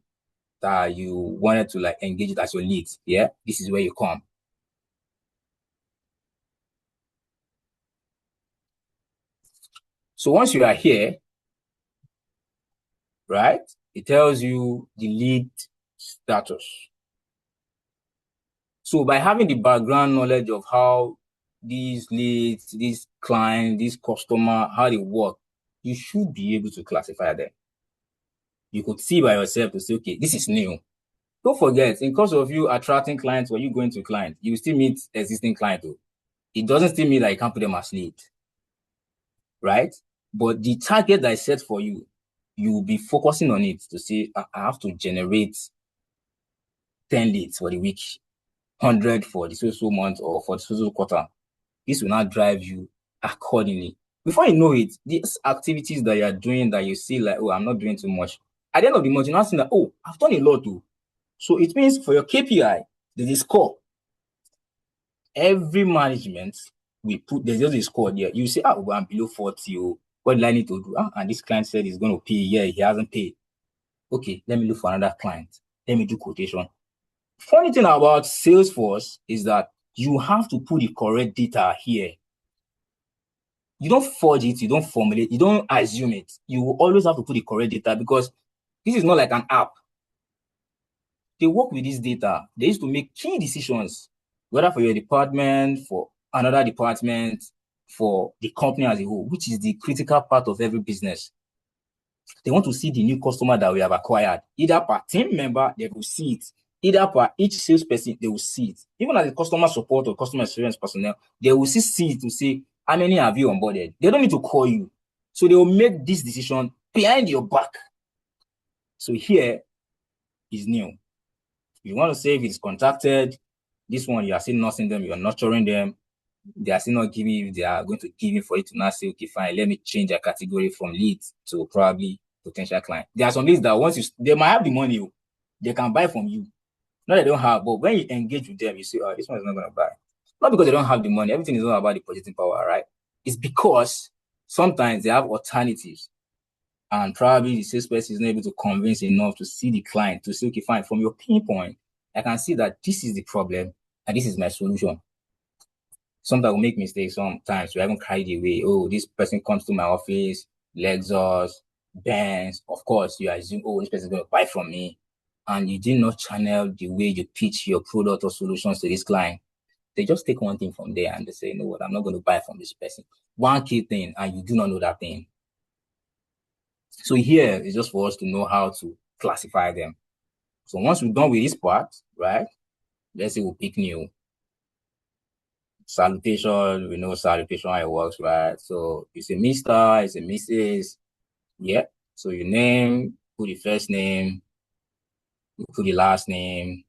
that you wanted to like engage it as your lead. Yeah, this is where you come. So once you are here, right, it tells you the lead status. So by having the background knowledge of how these leads, these clients, these customer, how they work, you should be able to classify them. You could see by yourself to say, okay, this is new. Don't forget, in course of you attracting clients or you going to clients, you still meet existing clients. It doesn't still mean that you can't put them as lead, right? But the target that is set for you, you will be focusing on it to say, I have to generate 10 leads for the week, 100 for the so month or for the so quarter. This will not drive you accordingly. Before you know it, these activities that you're doing that you see like, oh, I'm not doing too much. At the end of the month, you're not seeing that, oh, I've done a lot too. So it means for your KPI, there's a score. Every management, there's just a score there. You say, oh, I'm below 40. Oh, what do I need to do? And this client said he's going to pay. Yeah, he hasn't paid. Okay, let me look for another client. Let me do quotation. Funny thing about Salesforce is that you have to put the correct data here. You don't forge it, you don't formulate, you don't assume it. You will always have to put the correct data because this is not like an app. They work with this data. They used to make key decisions, whether for your department, for another department, for the company as a whole, which is the critical part of every business. They want to see the new customer that we have acquired. Either per team member, they will see it. Either per each salesperson, they will see it. Even as a customer support or customer experience personnel, they will see it to say, how many have you onboarded? They don't need to call you. So they will make this decision behind your back. So here is new. You want to say if it's contacted, this one, you are still nursing them, you are nurturing them. They are still not giving you, they are going to give you for you to now say, okay, fine, let me change a category from lead to probably potential client. There are some leads that once they might have the money, they can buy from you. Not that they don't have, but when you engage with them, you say, oh, this one is not going to buy. Not because they don't have the money. Everything is not about the purchasing power, right? It's because sometimes they have alternatives. And probably the salesperson is not able to convince enough to see the client to say, okay, fine, from your pinpoint, I can see that this is the problem and this is my solution. Sometimes we'll make mistakes sometimes. We haven't carried away. Oh, this person comes to my office, Lexus, Benz. Of course, you assume, oh, this person is going to buy from me. And you did not channel the way you pitch your product or solutions to this client. They just take one thing from there and they say, you know what, I'm not going to buy from this person. One key thing, and you do not know that thing. So here is just for us to know how to classify them. So once we're done with this part, right, let's say we'll pick new. Salutation, we know salutation, how it works, right? So it's a Mr., it's a Mrs. Yeah. So your name, put the first name, you put the last name.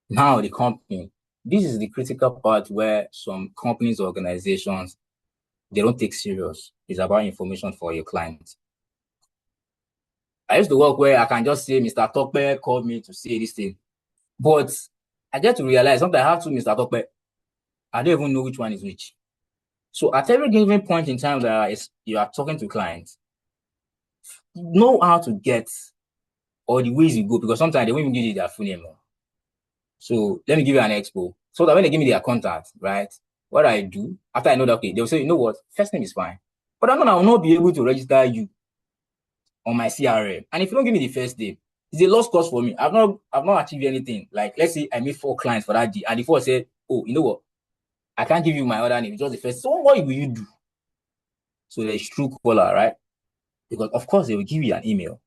Now the company. This is the critical part where some companies, organizations, they don't take serious. It's about information for your clients. I used to work where I can just say, Mr. Tokpe called me to say this thing. But I get to realize sometimes I have two Mr. Tokpe. I don't even know which one is which. So at every given point in time that you are talking to clients, know how to get or the ways you go, because sometimes they won't even give you their full name. So let me give you an expo. So that when they give me their contact, right, what I do, after I know that, okay, they'll say, you know what, first name is fine. But I will not be able to register you on my CRM. And if you don't give me the first name, it's a lost cause for me. I've not achieved anything. Like, let's say I made 4 clients for that day, and the 4 said, oh, you know what, I can't give you my other name. It's just the first. So what will you do? So there's Truecaller, right? Because of course they will give you an email,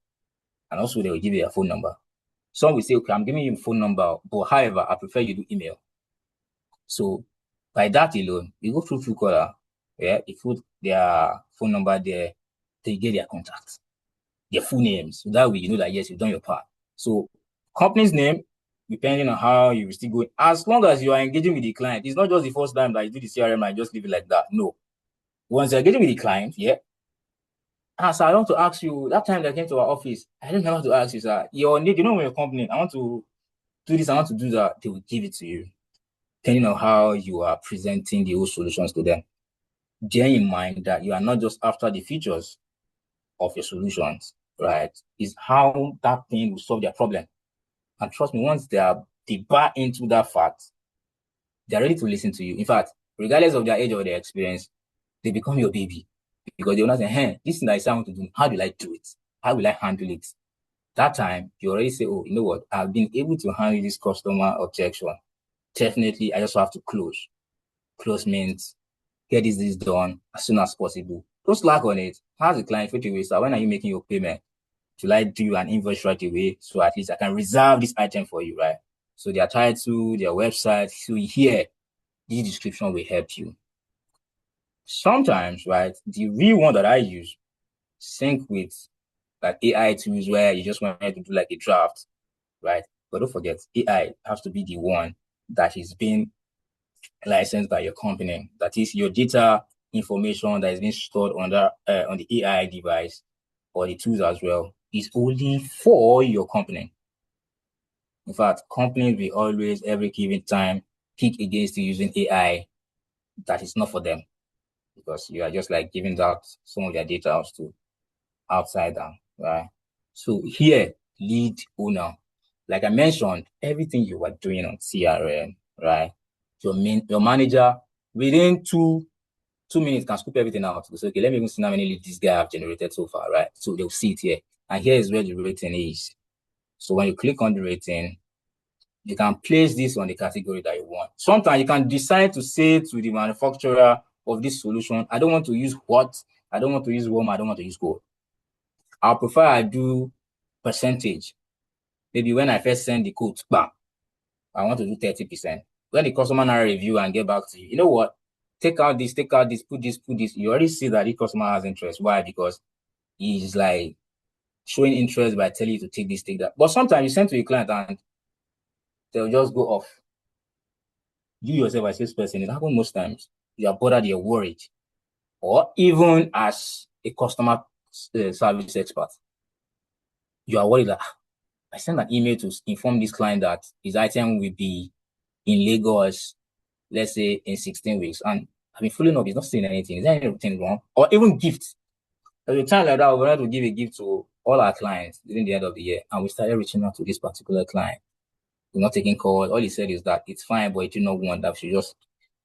and also they will give you a phone number. Some will say, okay, I'm giving you a phone number, but however, I prefer you do email. So by that alone, you go through Truecaller, yeah, you put their phone number there, they get their contacts, their full names. So that way you know that yes, you've done your part. So company's name, depending on how you still go, as long as you are engaging with the client, it's not just the first time that you do the CRM and just leave it like that. No. Once you're engaging with the client, yeah. So I want to ask you, that time that came to our office, I don't know how to ask you, sir. Your need, you know, when your company, I want to do this, I want to do that, they will give it to you, depending on how you are presenting the whole solutions to them. Bear in mind that you are not just after the features of your solutions, right? It's how that thing will solve their problem. And trust me, once they buy into that fact, they're ready to listen to you. In fact, regardless of their age or their experience, they become your baby because they will not say, hey, this thing that I want to do, how will I do it? How will I handle it? That time, you already say, oh, you know what? I've been able to handle this customer objection. Definitely, I just have to close. Close means get this done as soon as possible. Don't slack on it. How's the client straight away? So when are you making your payment? Should I do an invoice right away? So at least I can reserve this item for you, right? So their title, their website, so here, this description will help you. Sometimes, right, the real one that I use sync with like AI tools where you just want to do like a draft, right? But don't forget, AI has to be the one that is being licensed by your company. That is your data information that is being stored on the AI device or the tools as well is only for your company. In fact, companies will always, every given time, kick against using AI that is not for them because you are just like giving out some of their data out to outsider, right? So here, lead owner. Like I mentioned, everything you are doing on CRM, right? Your manager within 2 minutes can scoop everything out. So okay, let me even see how many leads this guy have generated so far, right? So they'll see it here. And here is where the rating is. So when you click on the rating, you can place this on the category that you want. Sometimes you can decide to say to the manufacturer of this solution, I don't want to use hot, I don't want to use warm, I don't want to use cold. I prefer I do percentage. Maybe when I first send the quote, bam, I want to do 30%. When the customer now review and get back to you, you know what? Take out this, put this, put this. You already see that the customer has interest. Why? Because he's like showing interest by telling you to take this, take that. But sometimes you send to a client and they'll just go off. You yourself as this person, it happens most times. You are bothered, you're worried. Or even as a customer service expert, you are worried that I sent an email to inform this client that his item will be in Lagos, let's say in 16 weeks. And I've been following up, he's not saying anything. Is there anything wrong? Or even gifts. At a time like that, we wanted to give a gift to all our clients during the end of the year. And we started reaching out to this particular client. We're not taking calls. All he said is that it's fine, but he did not want that. She just,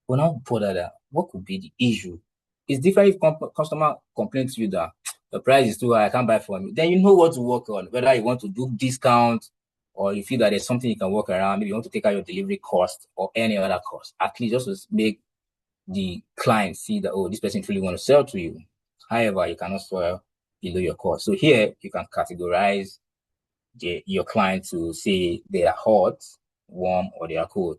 we're not bothered that. What could be the issue? It's different if customer complains to you that the price is too high, I can't buy from you. Then you know what to work on, whether you want to do discount or you feel that there's something you can work around. Maybe you want to take out your delivery cost or any other cost. At least just to make the client see that, oh, this person truly want to sell to you. However, you cannot sell below your cost. So here you can categorize your client to say they are hot, warm, or they are cold.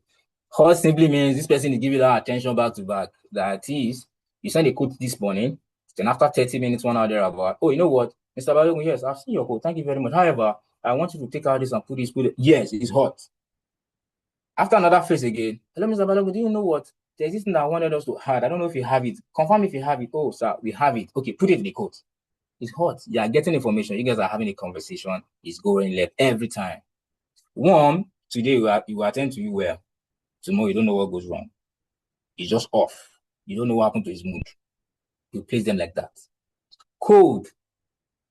Hot simply means this person is giving that attention back to back. That is, you send a quote this morning, then after 30 minutes, 1 hour thereabout, oh, you know what, Mr. Balogun, yes, I've seen your quote. Thank you very much. However, I want you to take out this and put this, put it. Yes, it's hot. After another phase again, hello, Mr. Balogun, do you know what? There's this thing that I wanted us to add. I don't know if you have it. Confirm if you have it. Oh, sir, we have it. Okay, put it in the quote. It's hot. You are getting information. You guys are having a conversation. It's going left every time. One, today you attend to you well. Tomorrow you don't know what goes wrong. He's just off. You don't know what happened to his mood. You place them like that. Code.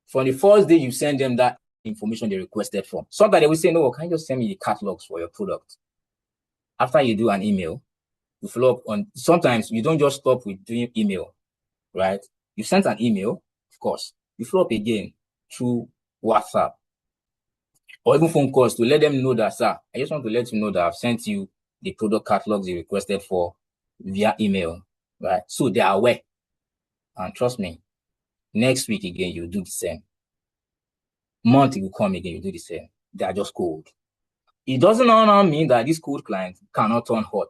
From the first day you send them that information they requested from. Sometimes they will say, no, can you just send me the catalogs for your product? After you do an email, you follow up on, sometimes you don't just stop with doing email, right? You sent an email, of course. You follow up again through WhatsApp or even phone calls to let them know that, sir, I just want to let you know that I've sent you the product catalogs you requested for. via email, right? So they are aware. And trust me, next week again, you do the same. Month will come again, you do the same. They are just cold. It doesn't now mean that this cold client cannot turn hot.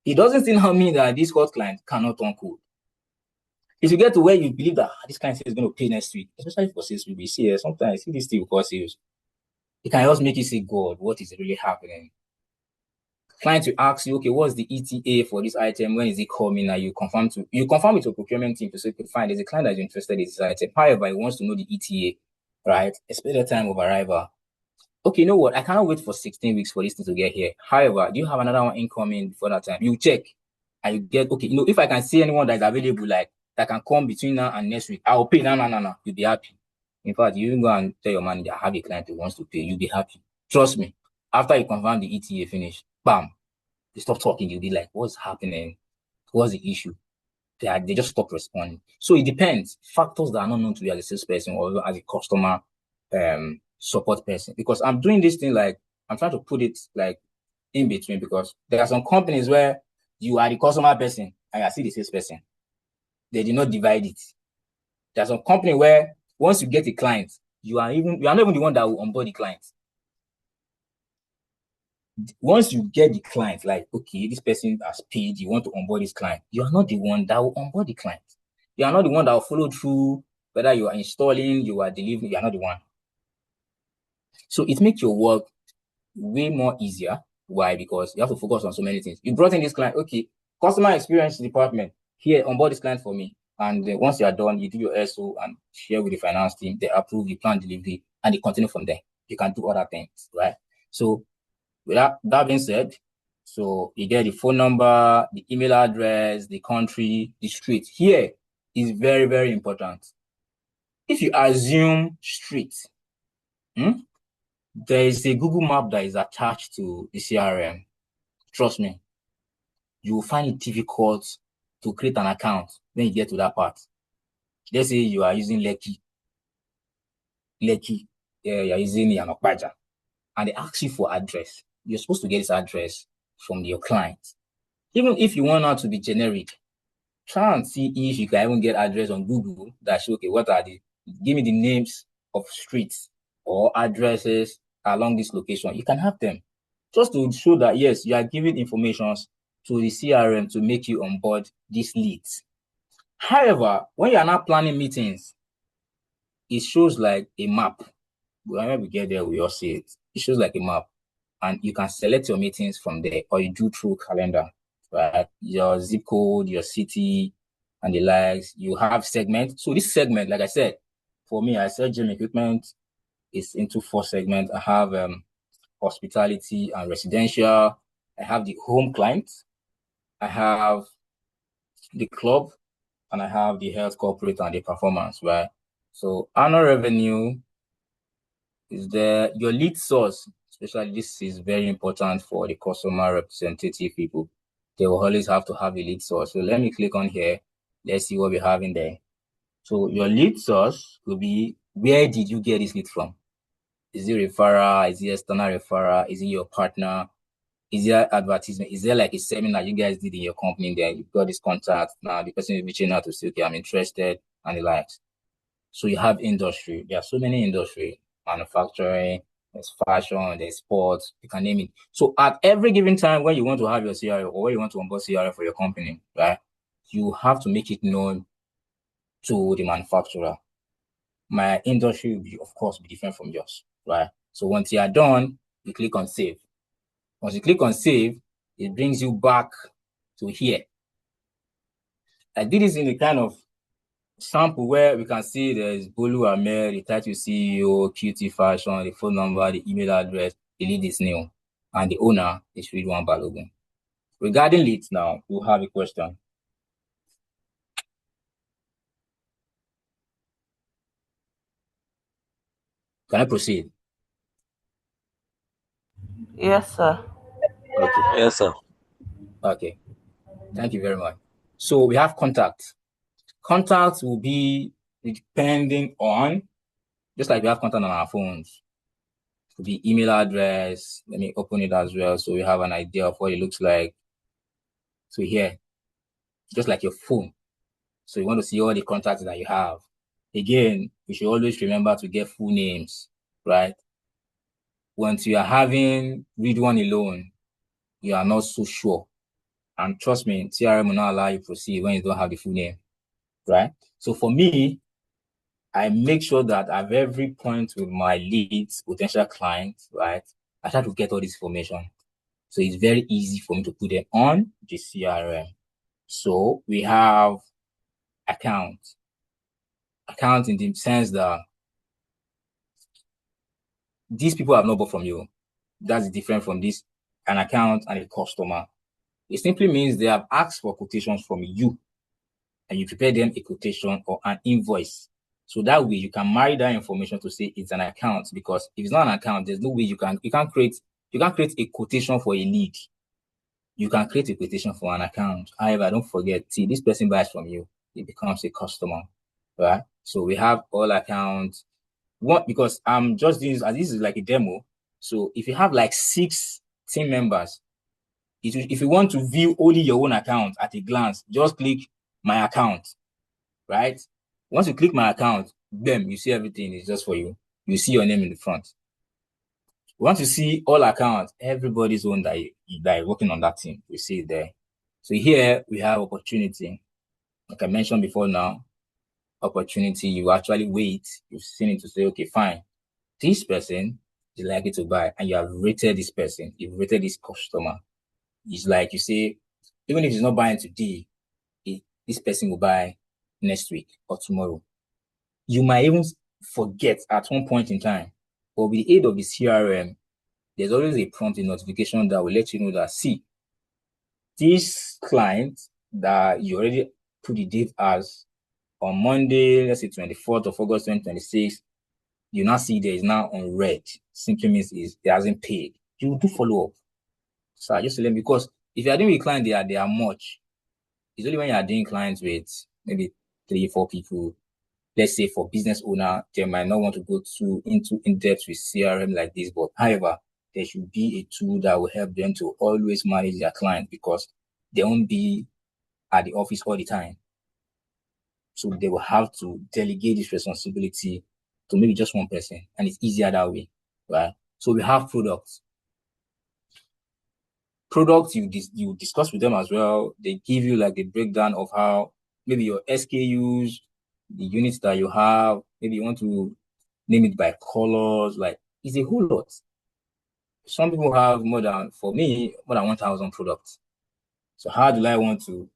It doesn't still now mean that this hot client cannot turn cold. If you get to where you believe that this client is going to pay next week, especially for sales, we see sometimes see this thing because sales. It can just make you say, God, what is really happening? Client will ask you, okay, what's the ETA for this item? When is it coming? And you confirm with your procurement team to say, okay, fine, there's a client that's interested in this item. However, he wants to know the ETA, right? Expected time of arrival. Okay, you know what? I cannot wait for 16 weeks for this thing to get here. However, do you have another one incoming before that time? You check and you get, okay, if I can see anyone that is available, like that can come between now and next week, I'll pay. No. You'll be happy. In fact, you go and tell your manager, I have a client who wants to pay. You'll be happy. Trust me. After you confirm the ETA finish, bam, they stop talking. You'll be like, what's happening? What's the issue? They just stop responding. So it depends. Factors that are not known to you as a salesperson or as a customer support person. Because I'm doing this thing like, I'm trying to put it like in between, because there are some companies where you are the customer person and you are still the salesperson. They did not divide it. There's some company where once you get a client, you are not even the one that will onboard the client. Once you get the client, like, okay, this person has paid, you want to onboard this client, you are not the one that will onboard the client. You are not the one that will follow through, whether you are installing, you are delivering, you are not the one. So it makes your work way more easier. Why? Because you have to focus on so many things. You brought in this client, okay, customer experience department, here, onboard this client for me. And once you are done, you do your SO and share with the finance team, they approve the plan delivery, and they continue from there. You can do other things, right? So with that being said, so you get the phone number, the email address, the country, the street. Here is very, very important. If you assume street, there is a Google map that is attached to the CRM. Trust me, you will find it difficult to create an account when you get to that part. Let's say you are using Lekki, you are using Yanokbaja, and they ask you for address. You're supposed to get this address from your client. Even if you want out to be generic, try and see if you can even get address on Google that show, okay, what are give me the names of streets or addresses along this location. You can have them just to show that, yes, you are giving information to the CRM to make you onboard these leads. However, when you are not planning meetings, it shows like a map. When we get there, we all see it. It shows like a map, and you can select your meetings from there, or you do through calendar, right? Your zip code, your city, and the likes. You have segments. So this segment, like I said, for me, I said gym equipment is into 4 segments. I have hospitality and residential. I have the home clients. I have the club, and I have the health corporate and the performance, right? So annual revenue is there. Your lead source, especially this is very important for the customer representative people. They will always have to have a lead source. So let me click on here. Let's see what we have in there. So your lead source will be, where did you get this lead from? Is it referral? Is it external referral? Is it your partner? Is there advertisement? Is there like a seminar you guys did in your company there? You've got this contact. Now the person is reaching out to say, okay, I'm interested, and the likes. So you have industry. There are so many industry, manufacturing, there's fashion, there's sports, you can name it. So at every given time when you want to have your CRO or when you want to onboard CRO for your company, right, you have to make it known to the manufacturer. My industry will be, of course, be different from yours, right? So once you are done, you click on save. Once you click on save, it brings you back to here. I did this in the kind of sample where we can see there's Bolu Ahmed, the title CEO, QT Fashion, the phone number, the email address, the lead is new, and the owner is Ridwan Balogun. Regarding leads now, we'll have a question. Can I proceed? Yes, sir. Okay. Yes, sir. Okay. Thank you very much. So we have contacts. Contacts will be depending on, just like we have contact on our phones. It could be email address. Let me open it as well so we have an idea of what it looks like. So here, just like your phone. So you want to see all the contacts that you have. Again, you should always remember to get full names, right? Once you are having read one alone, you are not so sure. And trust me, CRM will not allow you to proceed when you don't have the full name, right? So for me, I make sure that at every point with my leads, potential clients, right, I try to get all this information. So it's very easy for me to put them on the CRM. So we have account. Account in the sense that these people have not bought from you. That's different from this, an account and a customer. It simply means they have asked for quotations from you and you prepare them a quotation or an invoice. So that way you can marry that information to say it's an account, because if it's not an account, there's no way you can't create a quotation for a lead. You can create a quotation for an account. However, don't forget, see, this person buys from you, it becomes a customer, right? So we have all accounts. What, because I'm just doing this, as this is like a demo. So if you have like 6 team members, if you want to view only your own account at a glance, just click my account, right? Once you click my account, bam, you see everything is just for you. You see your name in the front. Once you see all accounts, everybody's own that is working on that team, you see it there. So here we have opportunity. Like I mentioned before now, opportunity, you actually wait, you've seen it to say, okay, fine. This person is likely to buy, and you have rated this person, you've rated this customer. It's like you say, even if he's not buying today, this person will buy next week or tomorrow. You might even forget at one point in time, but with the aid of the CRM, there's always a prompt, a notification that will let you know that, see, this client that you already put the date as on Monday, let's say 24th of August 2026, you now see there is now on red. Simply means it hasn't paid. You do follow up. So I just tell them, because if you are doing with clients, they are much. It's only when you are doing clients with maybe 3, 4 people. Let's say for business owner, they might not want to go in depth with CRM like this, but however, there should be a tool that will help them to always manage their client, because they won't be at the office all the time. So they will have to delegate this responsibility to maybe just one person, and it's easier that way, right? So we have products. Products you discuss with them as well. They give you like a breakdown of how maybe your SKUs, the units that you have, maybe you want to name it by colors, like it's a whole lot. Some people have for me, more than 1,000 products. So how do I want to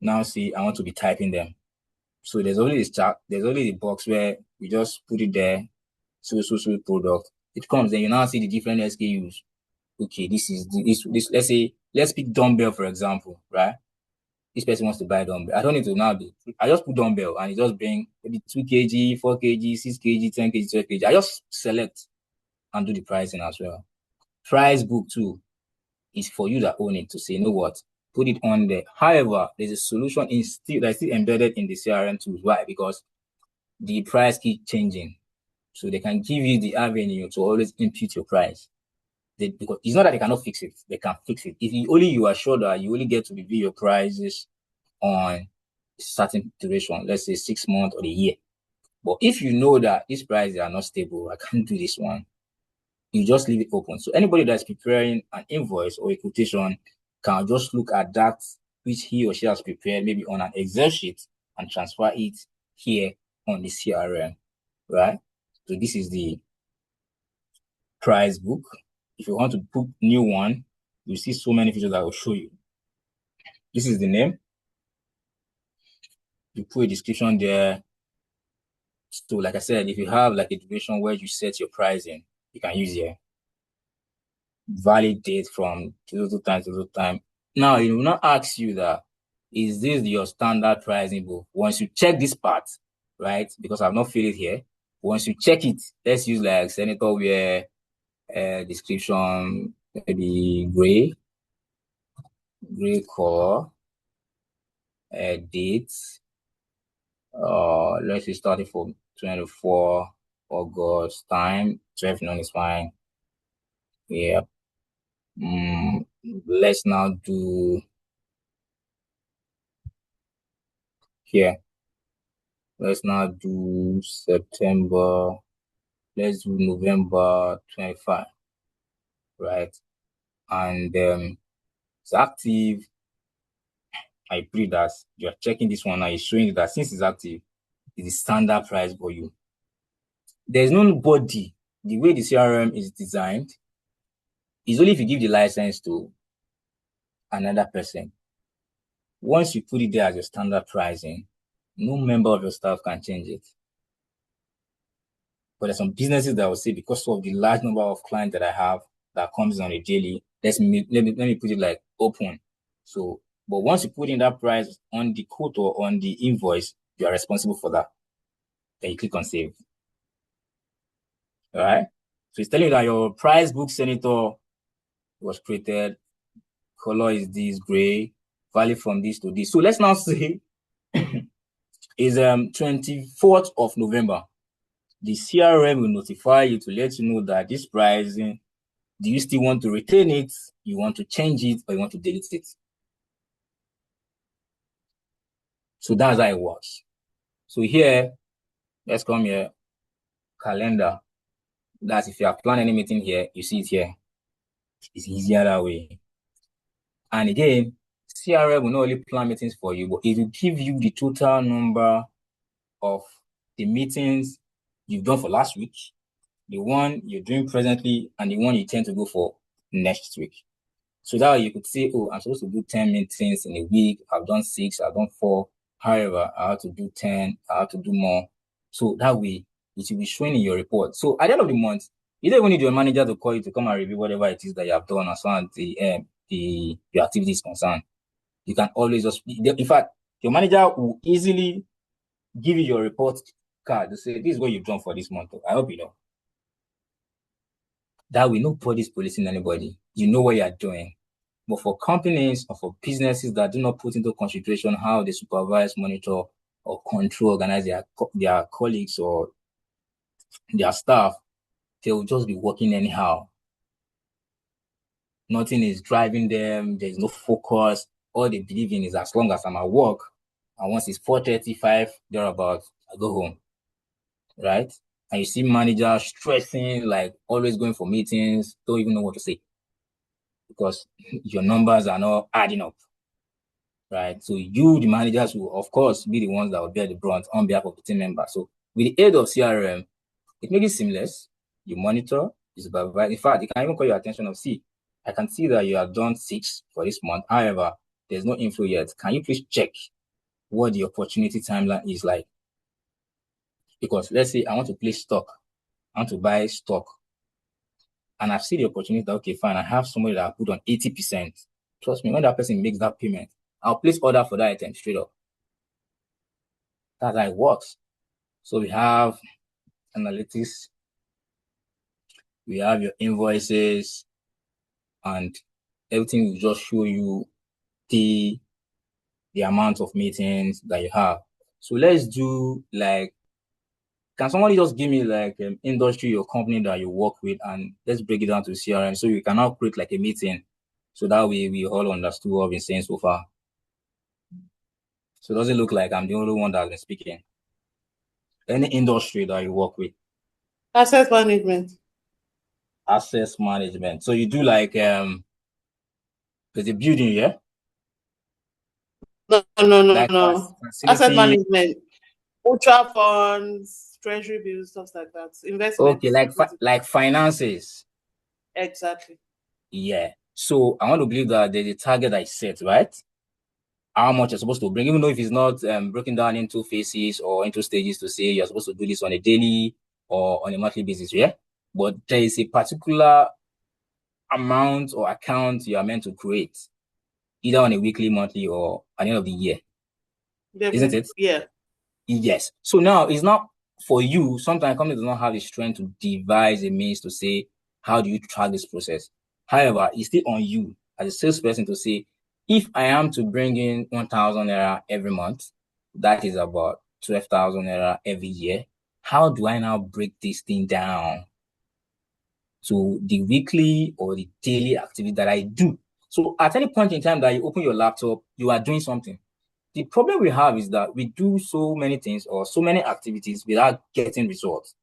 now see, I want to be typing them? So there's only this chat, there's only the box where we just put it there, so product. It comes, then you now see the different SKUs. Okay, this is this. Let's say, let's pick dumbbell, for example, right? This person wants to buy dumbbell. I don't need to now I just put dumbbell and it just bring maybe 2 kg, 4 kg, 6 kg, 10 kg, 12 kg. I just select and do the pricing as well. Price book too is for you that own it to say, you know what, put it on there. However, there's a solution that's still embedded in the CRM tools. Why? Because the price keeps changing. So they can give you the avenue to always impute your price. Because it's not that they cannot fix it, they can fix it. If you are sure that you only get to review your prices on a certain duration, let's say 6 months or a year. But if you know that these prices are not stable, I can't do this one, you just leave it open. So anybody that's preparing an invoice or a quotation can just look at that which he or she has prepared, maybe on an Excel sheet, and transfer it here on the CRM, right? So this is the price book. If you want to book new one, you see so many features that I will show you. This is the name. You put a description there. So like I said, if you have like a duration where you set your pricing, you can use here. Valid date from time to time. Now, it will not ask you that, is this your standard pricing book? Once you check this part, right, because I've not filled it here, once you check it, let's use like Senator Wear description, maybe gray color, dates. Let's say starting from 24 August time, 12 noon is fine. Yeah. Let's now do here. Let's now do September. Let's do November 25, right? And it's active. I believe that you are checking this one now. It's showing that since it's active, it's the standard price for you. There's nobody. The way the CRM is designed is only if you give the license to another person. Once you put it there as your standard pricing, no member of your staff can change it. But there's some businesses that will say, because of the large number of clients that I have that comes on a daily, let me put it like open. So, but once you put in that price on the quote or on the invoice, you are responsible for that. Then you click on save. All right. So it's telling you that your price book senator was created. Color is this gray, value from this to this. So let's now say is 24th of November. The CRM will notify you to let you know that this pricing, do you still want to retain it, you want to change it, or you want to delete it? So that's how it works. So here, let's come here, calendar. That's if you have planned any meeting here, you see it here. It's easier that way. And again, CRM will not only plan meetings for you, but it will give you the total number of the meetings you've done for last week, the one you're doing presently, and the one you tend to go for next week. So that way you could say, oh, I'm supposed to do 10 meetings in a week. I've done 6, I've done 4. However, I have to do 10, I have to do more. So that way it will be showing in your report. So at the end of the month, you don't even need your manager to call you to come and review whatever it is that you have done as far as your activity is concerned. You can always just, in fact, your manager will easily give you your report card to say, this is what you've done for this month. I hope you know. That way, nobody's policing anybody. You know what you're doing. But for companies or for businesses that do not put into consideration how they supervise, monitor, or control, organize their colleagues or their staff, they will just be working anyhow. Nothing is driving them. There's no focus. All they believe in is as long as I'm at work, and once it's 4:35, thereabouts, I go home. Right? And you see managers stressing, like always going for meetings, don't even know what to say because your numbers are not adding up. Right? So you, the managers, will of course be the ones that will bear the brunt on behalf of the team members. So with the aid of CRM, it makes it seamless. You monitor, you supervise. In fact, it can even call your attention of, see, I can see that you have done 6 for this month. However, there's no info yet. Can you please check what the opportunity timeline is like? Because let's say I want to place stock, I want to buy stock, and I've seen the opportunity that, okay, fine, I have somebody that I put on 80%. Trust me, when that person makes that payment, I'll place order for that item straight up. That's how it works. So we have analytics, we have your invoices, and everything will just show you the amount of meetings that you have. So let's do like, can somebody just give me like an industry or company that you work with, and let's break it down to CRM so you can now create like a meeting. So that way we all understood what I've been saying so far. So it doesn't look like I'm the only one that's been speaking. Any industry that you work with. Asset management. Asset management. So you do like there's a building, yeah? No. Like Asset management, mutual funds, treasury bills, stuff like that. Investment. Okay, like finances. Exactly. Yeah. So I want to believe that there's a target that is set, right? How much you're supposed to bring, even though if it's not broken down into phases or into stages to say you're supposed to do this on a daily or on a monthly basis, yeah? But there is a particular amount or account you are meant to create, either on a weekly, monthly, or at the end of the year. Definitely. Isn't it? Yeah. Yes. So now it's not for you. Sometimes companies do not have the strength to devise a means to say, how do you track this process? However, it's still on you as a salesperson to say, if I am to bring in 1,000 naira every month, that is about 12,000 naira every year. How do I now break this thing down to the weekly or the daily activity that I do? So at any point in time that you open your laptop, you are doing something. the problem we have is that we do so many things or so many activities without getting results.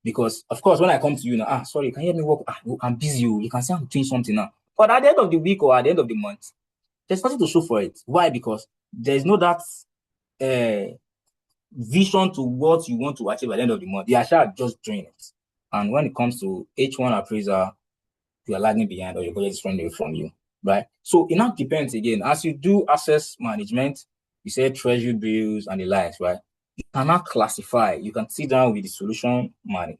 Because, of course, when I come to you now, sorry, can you help me work? I'm busy. You can say I'm doing something now. But at the end of the week or at the end of the month, there's nothing to show for it. Why? Because there's no that vision to what you want to achieve at the end of the month. You are just doing it. And when it comes to H1 appraiser, you are lagging behind or your budget is running away from you, right? So it now depends again. As you do assets management, you say treasury bills and the likes, right? You cannot classify. You can sit down with the solution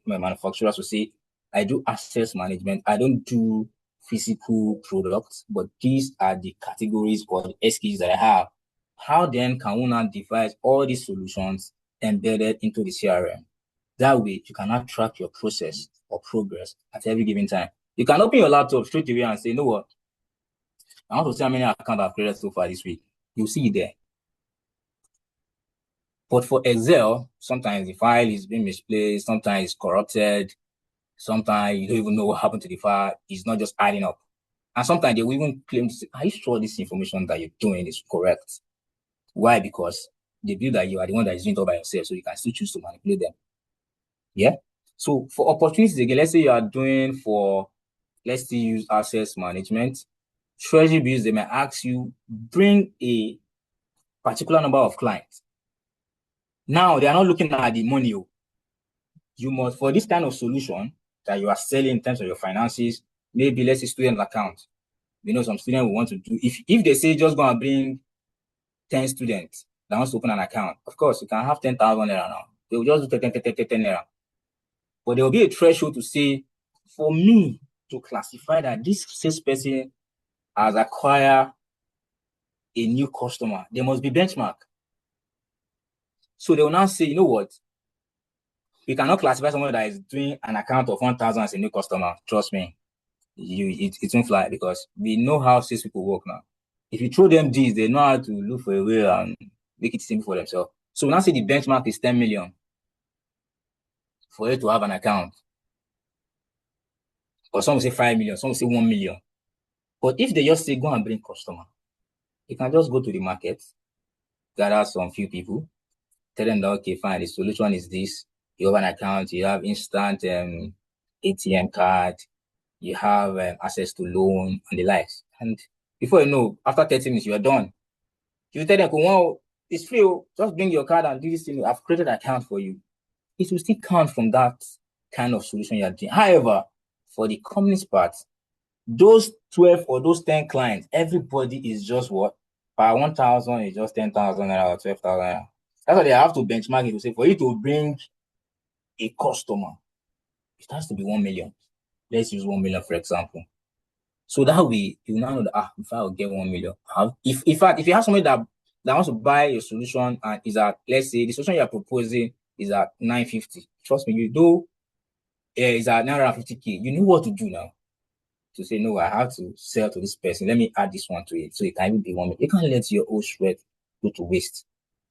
manufacturers to say, I do assets management. I don't do physical products, but these are the categories or the SKUs that I have. How then can we now devise all these solutions embedded into the CRM? That way, you cannot track your process or progress at every given time. You can open your laptop straight away and say, you know what? I want to see how many accounts I've created so far this week. You'll see it there. But for Excel, sometimes the file is being misplaced, sometimes it's corrupted, sometimes you don't even know what happened to the file. It's not just adding up. And sometimes they will even claim to say, are you sure this information that you're doing is correct? Why? Because they believe that you are the one that is doing it all by yourself, so you can still choose to manipulate them. Yeah. So for opportunities, again, let's say you are doing for, let's still use assets management, treasury bills, they may ask you, bring a particular number of clients. Now, they are not looking at the money. You must, for this kind of solution that you are selling in terms of your finances, maybe let's say student account. You know, some students will want to do, if they say just go and bring 10 students that wants to open an account, of course, you can have 10,000 naira now. They will just do 10 naira. But there will be a threshold to say, for me to classify that this salesperson has acquired a new customer, there must be benchmark. So they will now say, you know what? We cannot classify someone that is doing an account of 1,000 as a new customer. Trust me, it won't fly because we know how sales people work now. If you throw them these, they know how to look for a way and make it simple for themselves. So now say the benchmark is 10 million for you to have an account. Or some will say 5 million, some will say 1 million. But if they just say, go and bring customer, you can just go to the market, gather some few people, tell them that, okay, fine, the solution is this. You have an account, you have instant ATM card, you have access to loan and the likes. And before you know, after 30 minutes, you are done. You tell them, well, it's free. Just bring your card and do this thing. I've created an account for you. It will still count from that kind of solution you're doing. However, for the company's part, those 12 or those 10 clients, everybody is just what? Per 1,000 is just 10,000 or 12,000. That's why they have to benchmark it to say, for you to bring a customer, it has to be 1 million. Let's use 1 million, for example. So that way, you now know that, if I will get 1 million, if you have somebody that wants to buy your solution and is at, let's say, the solution you're proposing is at 950. Trust me, you do, is at 950K. You know what to do now. To say, no, I have to sell to this person. Let me add this one to it. So it can even be 1 million. You can't let your whole sweat go to waste.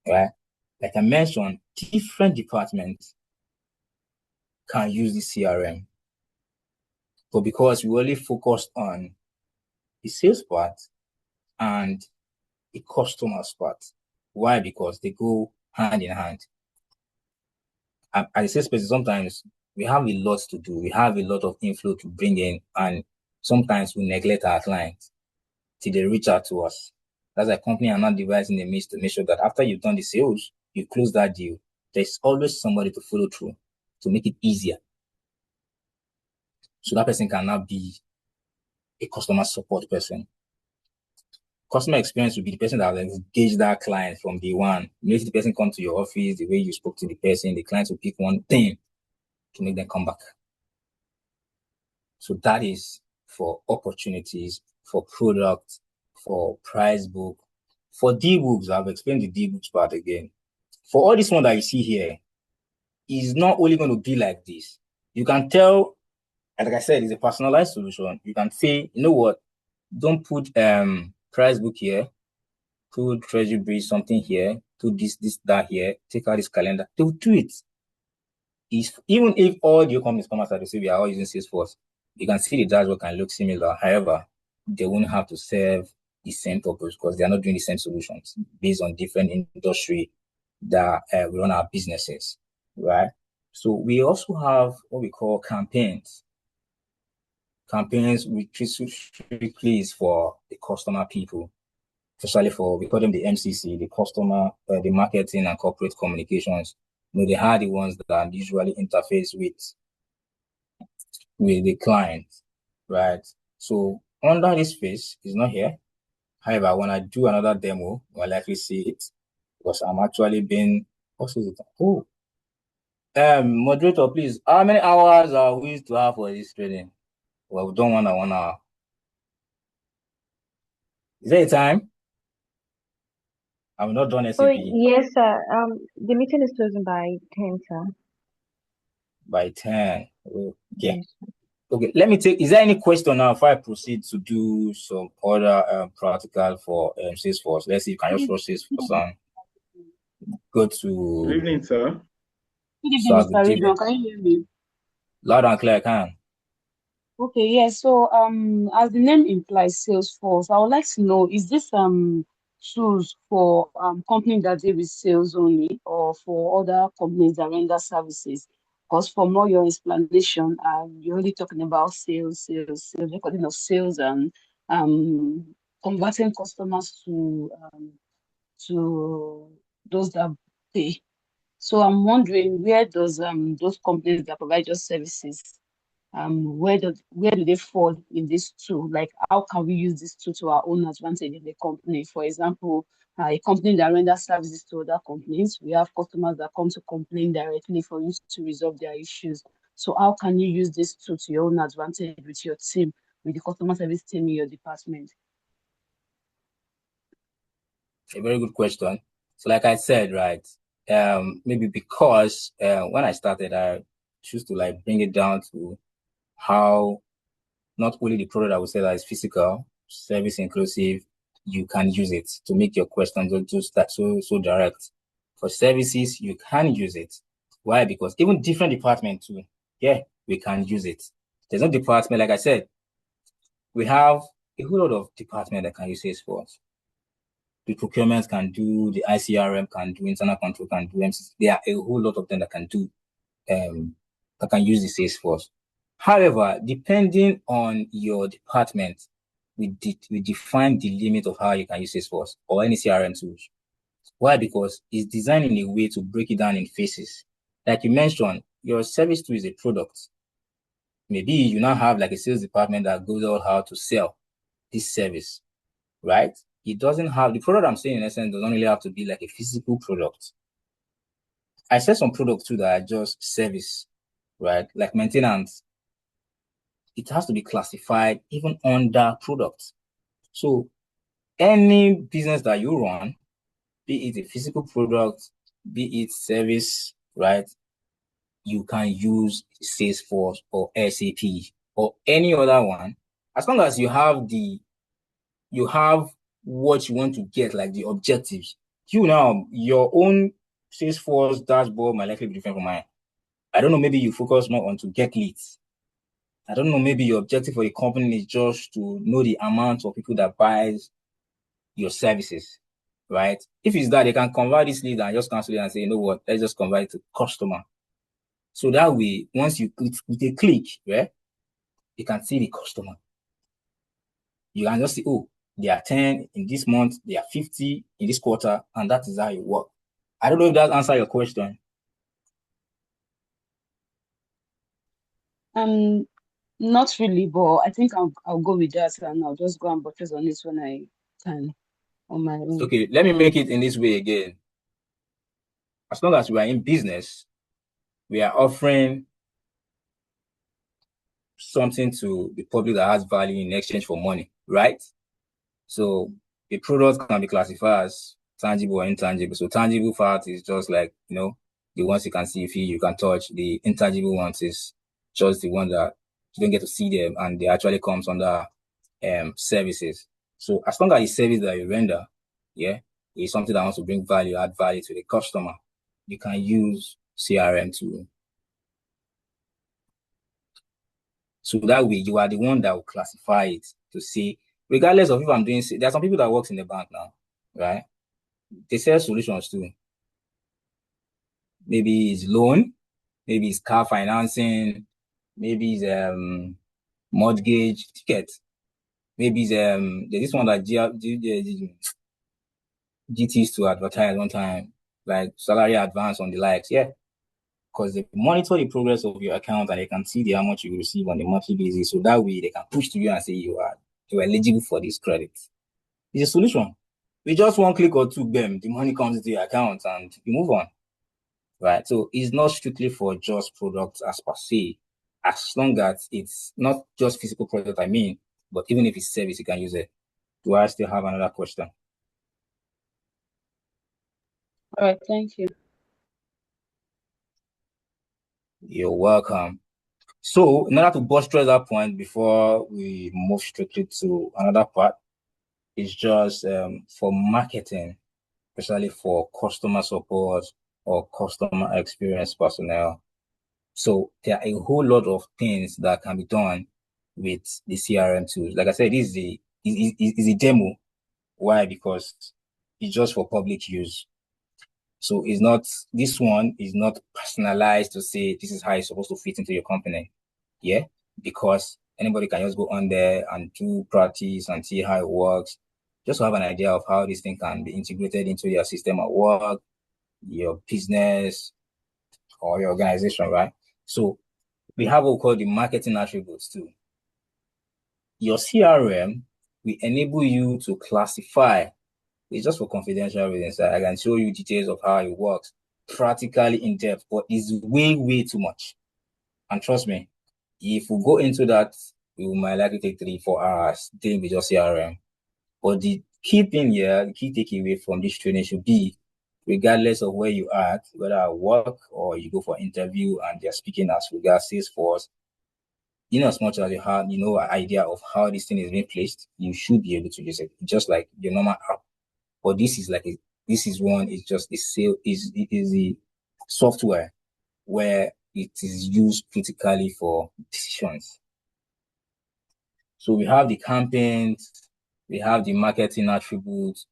Right? Like I mentioned, different departments can use the CRM. But because we only focused on the sales part and the customer's part. Why? Because they go hand in hand. At the salesperson, sometimes we have a lot to do. We have a lot of inflow to bring in, and sometimes we neglect our clients till they reach out to us. That's a company are not devising a means to make sure that after you've done the sales, you close that deal. There's always somebody to follow through to make it easier. So that person cannot be a customer support person. Customer experience will be the person that will engage that client from day one. Maybe the person come to your office, the way you spoke to the person, the client will pick one thing to make them come back. So that is for opportunities, for products, for price book, for D-books. I've explained the D-books part again. For all this one that you see here, is not only going to be like this. You can tell, like I said, it's a personalized solution. You can say, you know what, don't put price book here, put treasury bridge something here, put this, that here, take out this calendar. They'll do it. Even if all your companies come outside to say we are all using Salesforce, you can see the dashboard can look similar. However, they won't have to serve the same purpose because they are not doing the same solutions based on different industry that we run our businesses, right? So we also have what we call campaigns. Campaigns, which strictly is for the customer people, especially for, we call them the MCC, the customer, the marketing and corporate communications. They are the ones that usually interface with the client, right? So under this phase, is not here. However, when I do another demo, you'll likely see it because I'm actually being, what is it? Oh, moderator, please. How many hours are we to have for this training? Well, we've done 1 hour. Is there a time? I'm not done SAP. Oh, yes, sir. The meeting is closing by 10, sir. By 10. Okay. Yes. Okay, let me take, is there any question now if I proceed to do some other practical for Salesforce? Let's see, you can just rush Salesforce and go to... Good evening, sir. Good evening, Mr. Ridwan. Can you hear me? Loud and clear, I can. Okay, yes. So, as the name implies, Salesforce, I would like to know, is this tools for companies that deal with sales only, or for other companies that render services? Because from all your explanation, you're only talking about sales, recording of sales, and converting customers to those that pay. So I'm wondering, where does those companies that provide those services, where do they fall in this tool? Like, how can we use this tool to our own advantage in the company? For example, a company that renders services to other companies, we have customers that come to complain directly for you to resolve their issues. So how can you use this tool to your own advantage with your team, with the customer service team in your department? A very good question. So like I said, right, maybe because when I started, I choose to like bring it down to how not only the product I would say that is physical, service inclusive, you can use it to make your questions just that so direct. For services, you can use it. Why? Because even different departments too, yeah, we can use it. There's no department, like I said, we have a whole lot of departments that can use Salesforce. The procurement can do, the ICRM can do, internal control can do, MCC. There are a whole lot of them that can do, that can use the Salesforce. However, depending on your department, we define the limit of how you can use Salesforce or any CRM tools. Why? Because it's designed in a way to break it down in phases. Like you mentioned, your service tool is a product. Maybe you now have like a sales department that goes out how to sell this service, right? It doesn't have, the product I'm saying in essence doesn't really have to be like a physical product. I said some products too that are just service, right? Like maintenance. It has to be classified even under products. So any business that you run, be it a physical product, be it service, right? You can use Salesforce or SAP or any other one, as long as you have what you want to get, like the objectives. Your own Salesforce dashboard might likely be different from mine. I don't know, maybe you focus more on to get leads. I don't know, maybe your objective for a company is just to know the amount of people that buys your services, right? If it's that, they can convert this lead and just cancel it and say, you know what, let's just convert it to customer. So that way, once you click with a click, right, you can see the customer. You can just see, oh, they are 10 in this month, they are 50 in this quarter, and that is how you work. I don't know if that answers your question. Not really, but I think I'll go with that, and I'll just go and buttress on it when I can on my own. Okay, let me make it in this way again. As long as we are in business, we are offering something to the public that has value in exchange for money, right? So a product can be classified as tangible or intangible. So tangible part is just like, the ones you can see, feel, you can touch. The intangible ones is just the one that you don't get to see them, and they actually comes under services. So as long as the service that you render, is something that wants to bring value, add value to the customer, you can use CRM to. So that way, you are the one that will classify it to say regardless of if I'm doing, there are some people that works in the bank now, right? They sell solutions too. Maybe it's loan, maybe it's car financing, maybe it's mortgage ticket, maybe it's there's this one that GT used to advertise one time, like salary advance on the likes, yeah. Because they monitor the progress of your account and they can see how much you receive on a monthly basis. So that way they can push to you and say you are eligible for this credit. It's a solution. With just one click or two, bam, the money comes into your account and you move on. Right. So it's not strictly for just products as per se, as long as it's not just physical product, I mean, but even if it's service, you can use it. Do I still have another question? All right, thank you. You're welcome. So in order to buttress that point before we move strictly to another part, it's just for marketing, especially for customer support or customer experience personnel. So there are a whole lot of things that can be done with the CRM tools. Like I said, this is a demo. Why? Because it's just for public use. So it's not, this one is not personalized to say this is how it's supposed to fit into your company. Yeah. Because anybody can just go on there and do practice and see how it works. Just to have an idea of how this thing can be integrated into your system at work, your business, or your organization, right? So we have what we call the marketing attributes too. Your CRM will enable you to classify. It's just for confidential reasons. I can show you details of how it works practically in depth, but it's way, way too much. And trust me, if we go into that, we might likely take 3-4 hours dealing with your CRM. But the key thing here, the key takeaway from this training should be, regardless of where you are, whether at work or you go for interview and they're speaking as regards Salesforce, in as much as you have, an idea of how this thing is being placed, you should be able to use it, just like your normal app. But this is just it is the software where it is used critically for decisions. So we have the campaigns, we have the marketing attributes,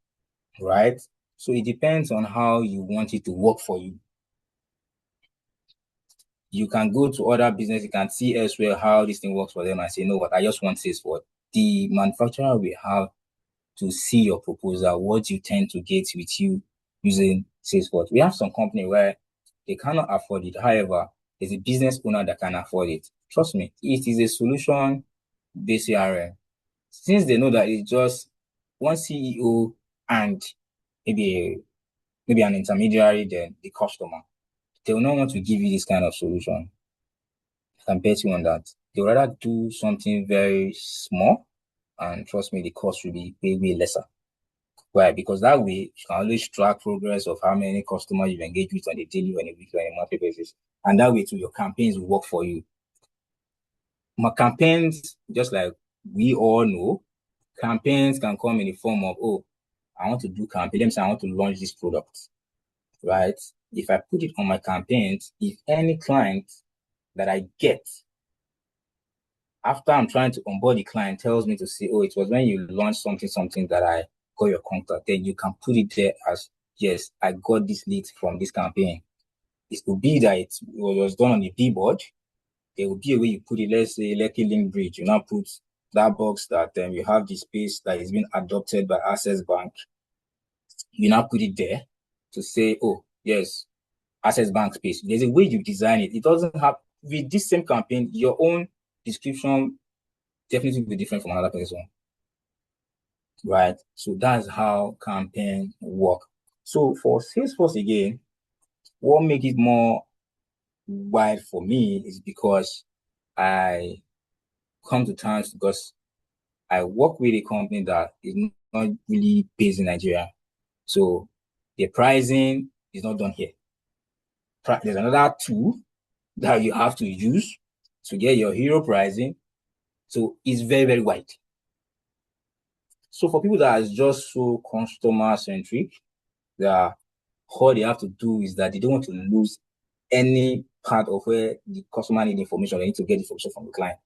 right? So it depends on how you want it to work for you. You can go to other business, you can see elsewhere how this thing works for them and say, no, what I just want Salesforce. The manufacturer will have to see your proposal, what you tend to get with you using Salesforce. We have some company where they cannot afford it. However, there's a business owner that can afford it. Trust me, it is a solution-based CRM. Since they know that it's just one CEO and maybe an intermediary, then the customer, they will not want to give you this kind of solution. I can bet you on that. They would rather do something very small, and trust me, the cost will be way, way lesser. Why? Because that way you can always track progress of how many customers you've engaged with on a daily, on a weekly, on a monthly basis. And that way too, your campaigns will work for you. My campaigns, just like we all know, campaigns can come in the form of, oh, I want to do campaign. Let me say I want to launch this product, right? If I put it on my campaigns, if any client that I get after I'm trying to onboard the client tells me to say, oh, it was when you launched something that I got your contact, then you can put it there as, yes, I got this lead from this campaign. It could be that it was done on a billboard. There will be a way you put it, let's say Lekki Link Bridge. You now put that box that you have the space that is being adopted by Access Bank. You now put it there to say, oh, yes, Access Bank space. There's a way you design it. It doesn't have, with this same campaign, your own description definitely will be different from another person. Right? So that's how campaign work. So for Salesforce again, what makes it more wide for me is because I come to terms because I work with a company that is not really based in Nigeria. So the pricing is not done here. There's another tool that you have to use to get your hero pricing. So it's very, very wide. So for people that are just so customer centric, that all they have to do is that they don't want to lose any part of where the customer need information. They need to get information from the client.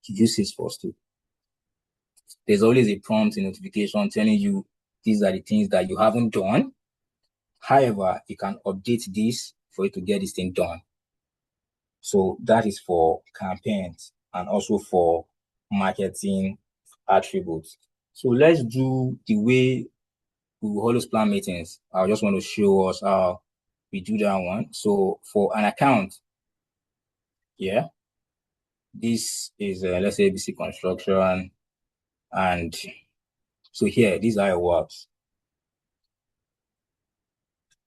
To use Salesforce too. there's always a prompt in notification telling you these are the things that you haven't done. However, you can update this for you to get this thing done. So that is for campaigns and also for marketing attributes. So let's do the way we will always plan meetings. I just want to show us how we do that one. So for an account, yeah, this is let's say ABC Construction, and so here, this is how it works.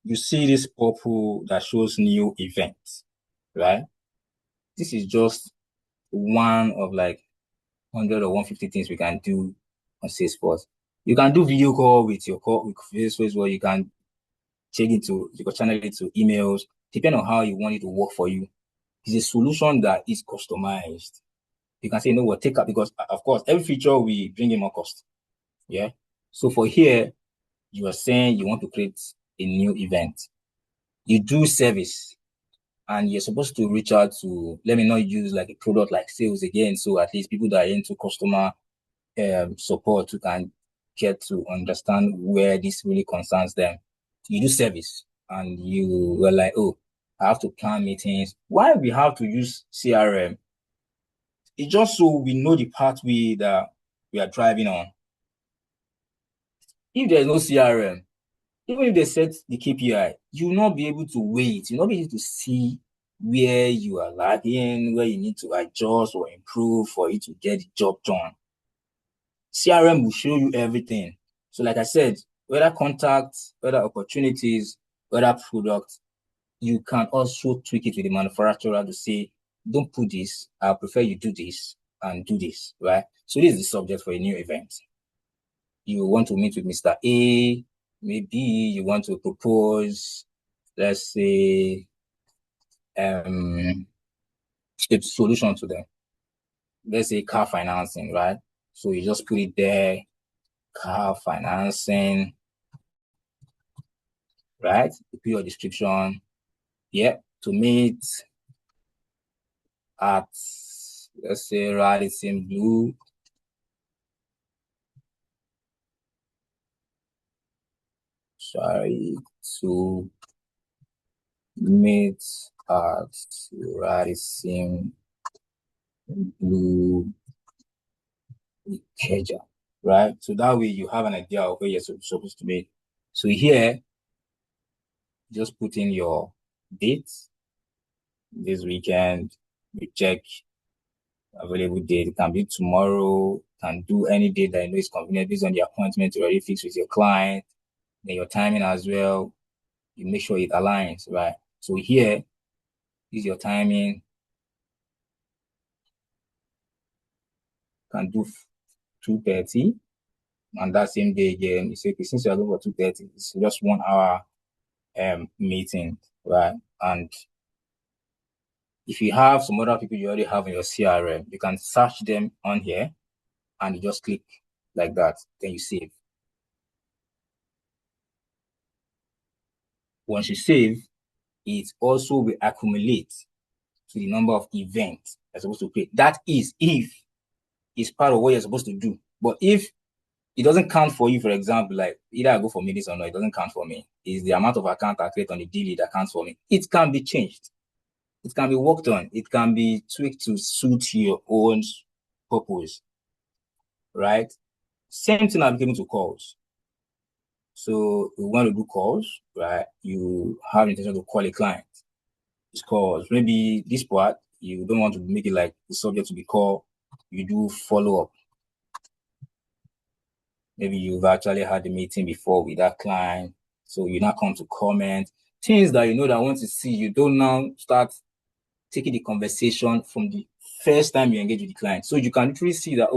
You see this purple that shows new events, right? This is just one of like 100 or 150 things we can do on Salesforce. You can do video call with your call with Salesforce, where you can you can channel it to emails, depending on how you want it to work for you. It's a solution that is customized. You can say, you know what, take up, because of course, every feature we bring in more cost. Yeah. So for here, you are saying you want to create a new event. You do service, and you're supposed to reach out to, let me not use like a product like sales again. So at least people that are into customer support who can get to understand where this really concerns them. You do service, and you were like, oh, I have to plan meetings. Why we have to use CRM? It's just so we know the pathway that we are driving on. If there's no CRM, even if they set the KPI, you will not be able to wait. You'll not be able to see where you are lagging, where you need to adjust or improve for you to get the job done. CRM will show you everything. So like I said, whether contacts, whether opportunities, whether products, you can also tweak it with the manufacturer to say, don't put this, I prefer you do this and do this, right? So this is the subject for a new event. You want to meet with Mr. A, maybe you want to propose, let's say, a solution to them. Let's say car financing, right? So you just put it there, car financing, right? You put your description, yeah, to meet at, let's say, Radisson Blue. Sorry, to meet at Radisson Blue Ikeja, right? So that way you have an idea of where you're supposed to be. So here, just put in your dates. This weekend, you check available date. It can be tomorrow, can do any date that you know is convenient based on the appointment you already fixed with your client. Then your timing as well. You make sure it aligns, right? So here is your timing. Can do 2:30, and that same day again, you say, okay, since you're going for 2:30, it's just 1 hour meeting, right? And if you have some other people you already have in your CRM, you can search them on here, and you just click like that, then you save. Once you save, it also will accumulate to the number of events you're supposed to create. That is if it's part of what you're supposed to do. But if it doesn't count for you, for example, like either I go for minutes or not, it doesn't count for me. It's the amount of account I create on the daily that counts for me. It can be changed. It can be worked on. It can be tweaked to suit your own purpose, right? Same thing applicable to calls. So we want to do calls, right? You have intention to call a client. It's calls. Maybe this part, you don't want to make it like the subject to be called. You do follow-up. Maybe you've actually had the meeting before with that client. So you now come to comment. Things that you know that I want to see, you don't now start taking the conversation from the first time you engage with the client. So you can literally see that,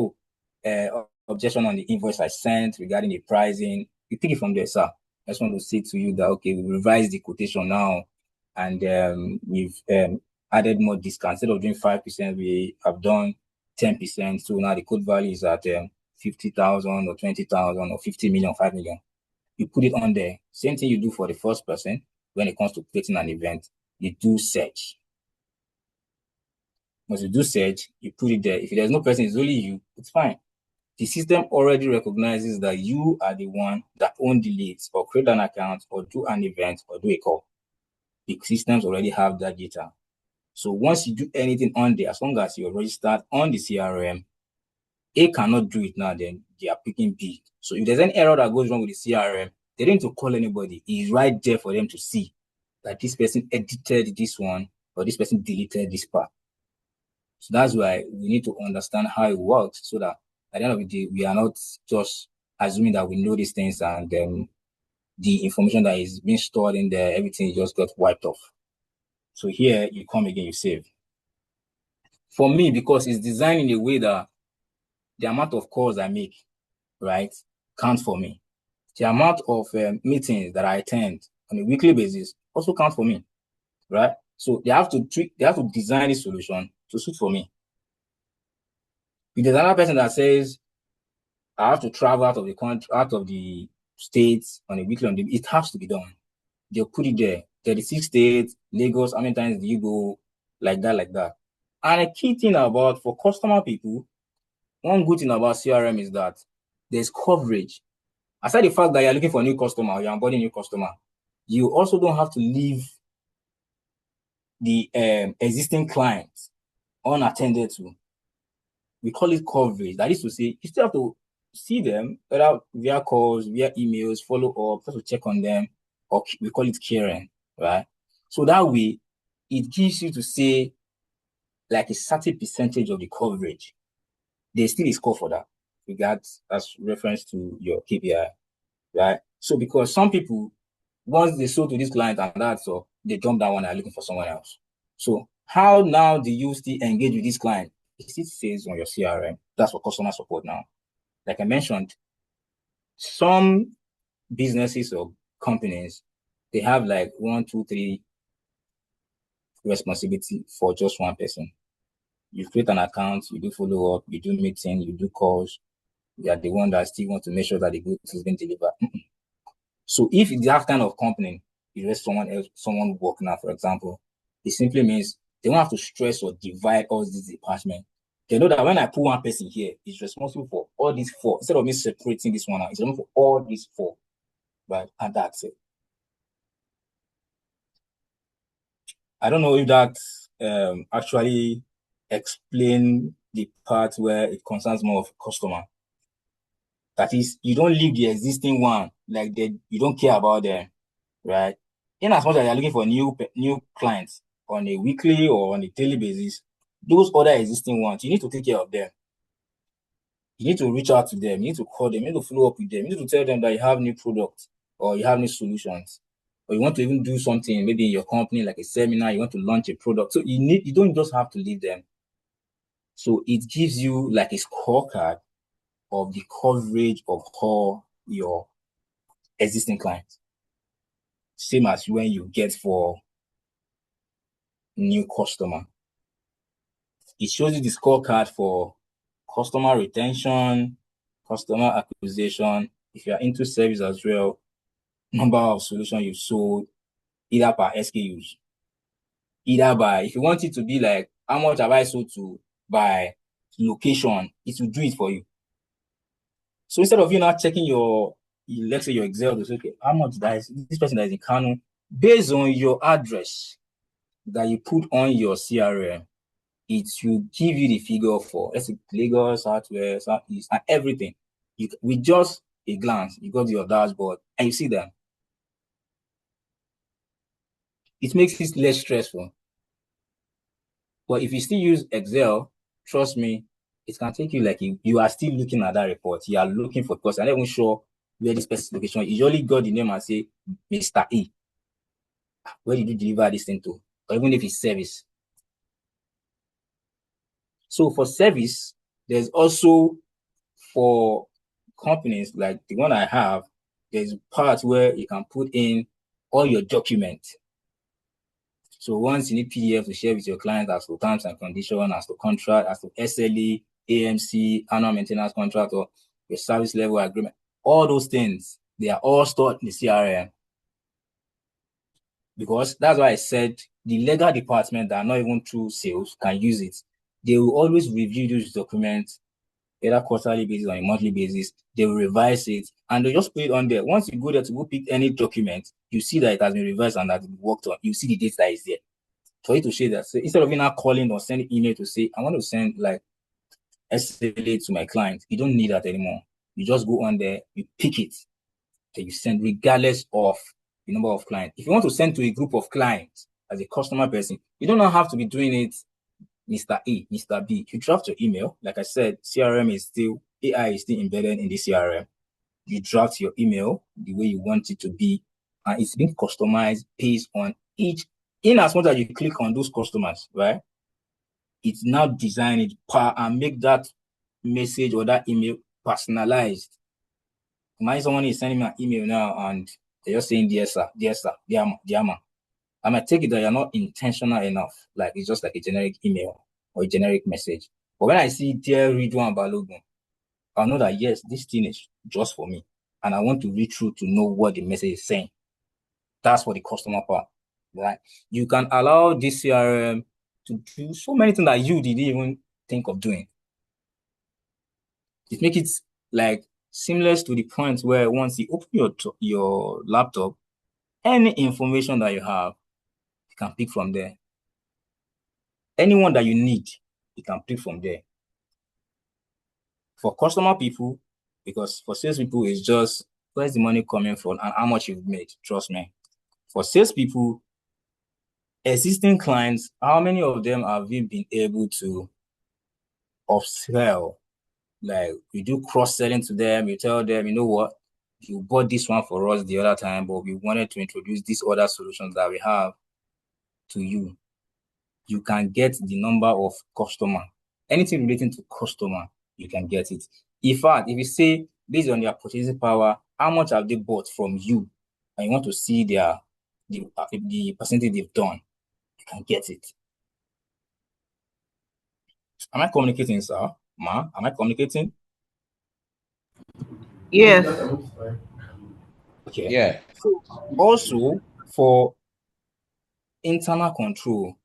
objection on the invoice I sent regarding the pricing. You take it from there, sir. I just want to say to you that, okay, we revised the quotation now, and we've added more discount. Instead of doing 5%, we have done 10%. So now the code value is at 50,000 or 20,000 or 50 million, 5 million. You put it on there. Same thing you do for the first person when it comes to creating an event. You do search. Once you do search, you put it there. If there's no person, it's only you, it's fine. the system already recognizes that you are the one that own the leads or create an account or do an event or do a call. The systems already have that data. So once you do anything on there, as long as you're registered on the CRM, A cannot do it now, then they are picking B. So if there's any error that goes wrong with the CRM, they don't need to call anybody. It's right there for them to see that this person edited this one or this person deleted this part. So that's why we need to understand how it works so that at the end of the day, we are not just assuming that we know these things and then the information that is being stored in there, everything just got wiped off. So here you come again, you save. For me, because it's designed in a way that the amount of calls I make, right, counts for me. The amount of meetings that I attend on a weekly basis also counts for me, right? So they have to design a solution to suit for me. If there's another person that says I have to travel out of the country, out of the states on a weekly, it has to be done. They'll put it there. 36 states, Lagos, how many times do you go? Like that. And a key thing for customer people, one good thing about CRM is that there's coverage. Aside the fact that you're looking for a new customer, you're onboarding a new customer, you also don't have to leave the existing clients unattended to. We call it coverage. That is to say, you still have to see them, whether via calls, via emails, follow up, just to check on them, or we call it caring, right? So that way, it gives you to say like a certain percentage of the coverage. There's still a score for that, regards as reference to your KPI, right? So because some people, once they sold to this client and that's all, they jump that one and are looking for someone else. So how now do you still engage with this client? It still says on your CRM. That's for customer support now. Like I mentioned, some businesses or companies, they have like 1, 2, 3 responsibility for just one person. You create an account, you do follow up, you do meeting, you do calls. You are the one that still want to make sure that the goods is being delivered. So if that kind of company, you let someone work now, for example, it simply means they won't have to stress or divide all these departments. They know that when I put one person here, he's responsible for all these 4. Instead of me separating this one out, he's responsible for all these 4. Right? And that's it. I don't know if that actually explain the part where it concerns more of customer. That is, you don't leave the existing one like you don't care about them, right? In as much as you're looking for new clients on a weekly or on a daily basis, those other existing ones, you need to take care of them. You need to reach out to them. You need to call them. You need to follow up with them. You need to tell them that you have new products or you have new solutions, or you want to even do something maybe in your company like a seminar. You want to launch a product, so you don't just have to leave them. So it gives you like a scorecard of the coverage of all your existing clients. Same as when you get for new customer. It shows you the scorecard for customer retention, customer acquisition. If you are into service as well, number of solutions you've sold, either by SKUs, either by, if you want it to be like, how much have I sold to by location, it will do it for you. So instead of you now checking let's say your Excel to say, okay, how much this person that is in Kano, based on your address that you put on your CRM, it will give you the figure for, let's say, Lagos, Southwest, Southeast, and everything. With just a glance, you go to your dashboard and you see them. It makes it less stressful. But if you still use Excel, trust me, it can take you like you are still looking at that report. You are looking for, because I'm not even sure where this person's location is. You only got the name and say, Mr. E. Where did you deliver this thing to? Or even if it's service. So for service, there's also for companies like the one I have, there's parts where you can put in all your documents. So once you need PDF to share with your client as to terms and conditions, as to contract, as to SLE, AMC, annual maintenance contract, or your service level agreement, all those things, they are all stored in the CRM. Because that's why I said the legal department that are not even through sales can use it. They will always review those documents either quarterly basis or a monthly basis. They will revise it and they'll just put it on there. Once you go there to go pick any document, you see that it has been revised and that it worked on. You see the date that is there for you to share that. So instead of you now calling or sending email to say, I want to send like SLA to my client, you don't need that anymore. You just go on there, you pick it, and you send regardless of the number of clients. If you want to send to a group of clients as a customer person, you don't have to be doing it Mr. A, Mr. B. You draft your email. Like I said, AI is still embedded in the CRM. You draft your email the way you want it to be, and it's being customized based on each. In as much as you click on those customers, right? It's now designed it and make that message or that email personalized. Imagine someone is sending me an email now and they're just saying, dear sir, dear ma. I might take it that you're not intentional enough. Like it's just like a generic email or a generic message. But when I see dear Ridwan Balogun, I'll know that yes, this thing is just for me. And I want to read through to know what the message is saying. That's for the customer part. Right? You can allow this CRM to do so many things that you didn't even think of doing. It makes it like seamless to the point where once you open your laptop, any information that you have, you can pick from there. Anyone that you need, you can pick from there. For customer people, because for sales people, it's just where's the money coming from and how much you've made. Trust me. For sales people, existing clients, how many of them have you been able to upsell? Like you do cross-selling to them, you tell them, you know what, you bought this one for us the other time, but we wanted to introduce these other solutions that we have to you. You can get the number of customer. Anything relating to customer, you can get it. In fact, if you say based on their purchasing power, how much have they bought from you, and you want to see the percentage they've done, you can get it. Am I communicating, sir? Ma, am I communicating? Yes. Okay. Yeah. So also for internal control,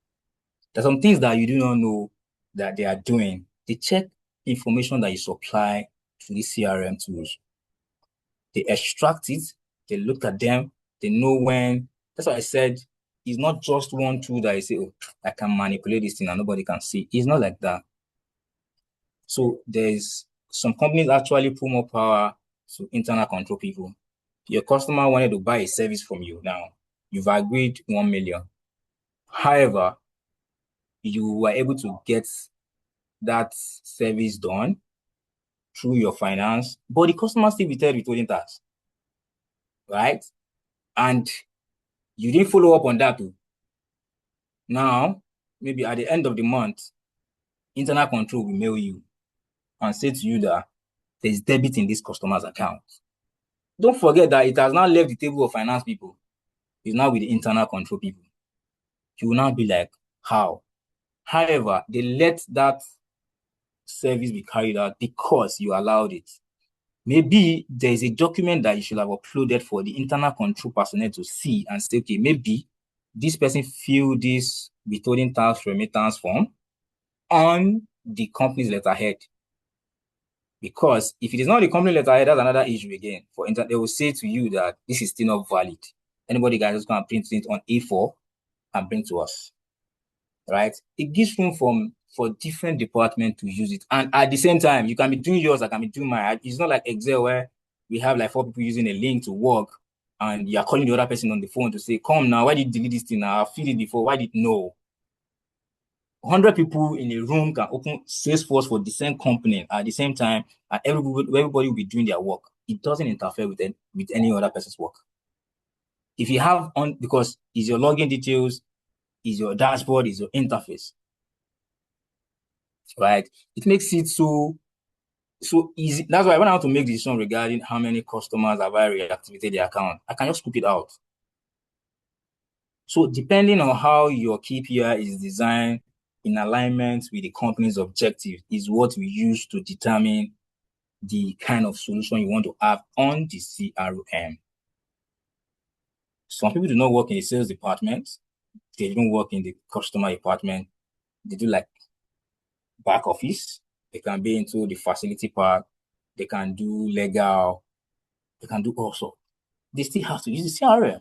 there's some things that you do not know that they are doing. They check information that you supply to the CRM tools. They extract it, they look at them, they know when. That's why I said it's not just one tool that you say, oh, I can manipulate this thing and nobody can see. It's not like that. So there's some companies actually put more power to internal control people. Your customer wanted to buy a service from you now. You've agreed 1 million. However, you were able to get that service done through your finance, but the customer still returned withholding tax, right? And you didn't follow up on that too. Now, maybe at the end of the month, internal control will mail you and say to you that there's debit in this customer's account. Don't forget that it has now left the table of finance people. It's now with the internal control people. You will now be like, how? However, they let that service be carried out because you allowed it. Maybe there is a document that you should have uploaded for the internal control personnel to see and say, okay, maybe this person filled this withholding tax remittance form on the company's letterhead. Because if it is not the company letterhead, that's another issue again. They will say to you that this is still not valid. Anybody guys just going to print it on A4 and bring to us, right? It gives room for different departments to use it. And at the same time, you can be doing yours, I can be doing mine. It's not like Excel where we have like 4 people using a link to work and you're calling the other person on the phone to say, come now, why did you delete this thing now? I've filled it before, why did no? 100 people in a room can open Salesforce for the same company at the same time, and everybody will be doing their work. It doesn't interfere with any other person's work. If you have because it's your login details, is your dashboard, is your interface, right? It makes it so easy. That's why when I want to make decision regarding how many customers have I reactivated the account, I can just scoop it out. So depending on how your KPI is designed in alignment with the company's objective is what we use to determine the kind of solution you want to have on the CRM. Some people do not work in the sales department. They don't work in the customer department. They do like back office. they can be into the facility part, they can do legal, they can do also. They still have to use the CRM.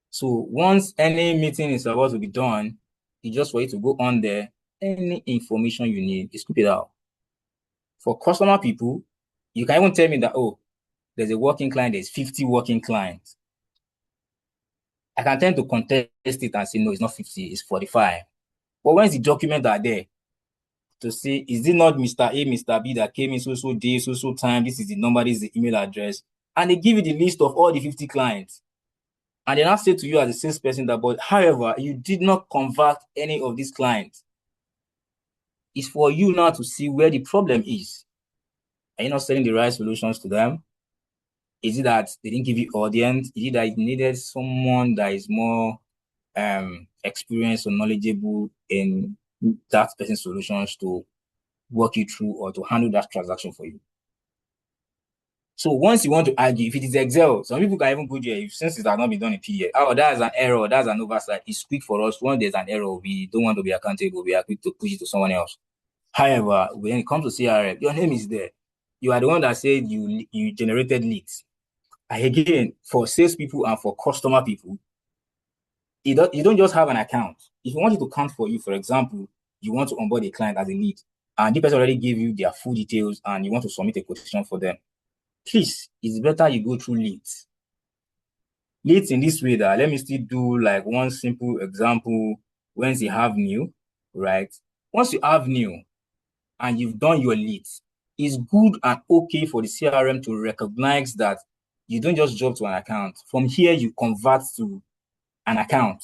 So once any meeting is about to be done, it's just for you to go on there. Any information you need, you scoop it out. For customer people, you can even tell me that, oh, there's a working client, there's 50 working clients. I can tend to contest it and say, no, it's not 50, it's 45. But when's the document are there to say, is it not Mr. A, Mr. B that came in so day, so time, this is the number, this is the email address, and they give you the list of all the 50 clients. And they now say to you as a salesperson that, but however, you did not convert any of these clients. It's for you now to see where the problem is. Are you not selling the right solutions to them? Is it that they didn't give you audience? Is it that you needed someone that is more experienced or knowledgeable in that person's solutions to work you through or to handle that transaction for you? So once you want to argue, if it is Excel, some people can even go there, since it has not been done in PDF. Oh, that's an error, that's an oversight. It's quick for us. When there's an error, we don't want to be accountable. We are quick to push it to someone else. However, when it comes to CRM, your name is there. You are the one that said you generated leads. And again, for salespeople and for customer people, you don't just have an account. If you want it to count for you, for example, you want to onboard a client as a lead, and the person already gave you their full details, and you want to submit a quotation for them. Please, it's better you go through leads. Leads in this way that, let me still do like one simple example. Once you have new, right? Once you have new and you've done your leads, it's good and okay for the CRM to recognize that you don't just jump to an account. From here, you convert to an account.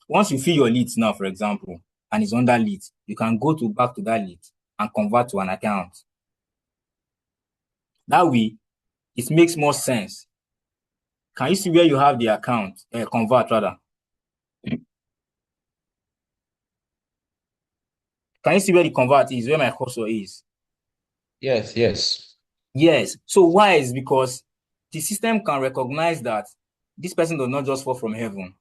Once you fill your leads now, for example, and it's under leads, you can go back to that lead and convert to an account. That way, it makes more sense. Can you see where you have the account? Convert rather. Can you see where the convert is? Where my cursor is? Yes, yes. Yes. So why is because the system can recognize that this person does not just fall from heaven.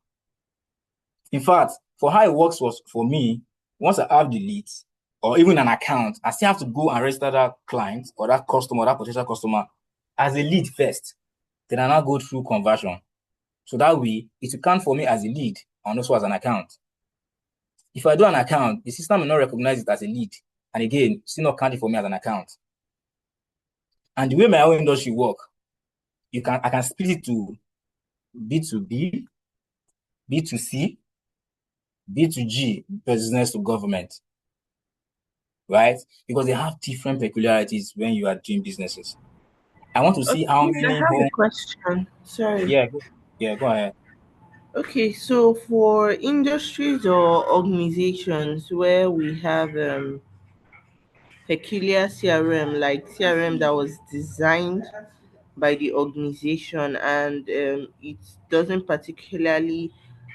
In fact, for how it works was for me, once I have the leads or even an account, I still have to go and register that client or that customer, that potential customer as a lead first. Then I now go through conversion. So that way, it will count for me as a lead and also as an account. If I do an account, the system will not recognize it as a lead. And again, still not counting for me as an account. And the way my own industry work, I can split it to B2B, B2C, B2G, business to government, right? Because they have different peculiarities when you are doing businesses. I want to see Okay, how please, I many have a home. question. Sorry. Go ahead. Okay, so for industries or organizations where we have peculiar CRM, like CRM that was designed by the organization and it doesn't particularly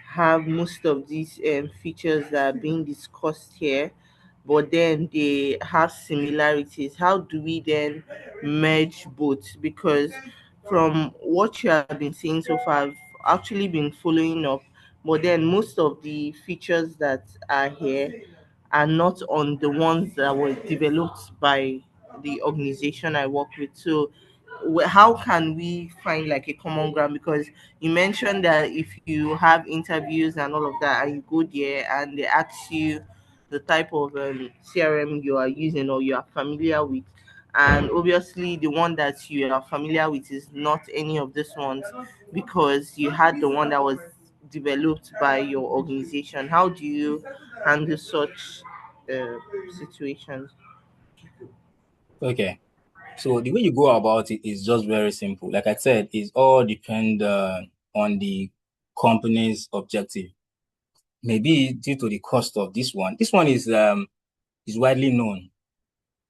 have most of these features that are being discussed here, but then they have similarities. How do we then merge both? Because from what you have been saying so far, I've actually been following up, but then most of the features that are here are not on the ones that were developed by the organization I work with. So how can we find like a common ground? Because you mentioned that if you have interviews and all of that and you go there and they ask you the type of CRM you are using or you are familiar with, and obviously the one that you are familiar with is not any of these ones because you had the one that was developed by your organization. How do you handle such uh, situations? Okay. So the way you go about it is just very simple. Like I said, it's all depend on the company's objective. Maybe due to the cost of this one. This one is widely known.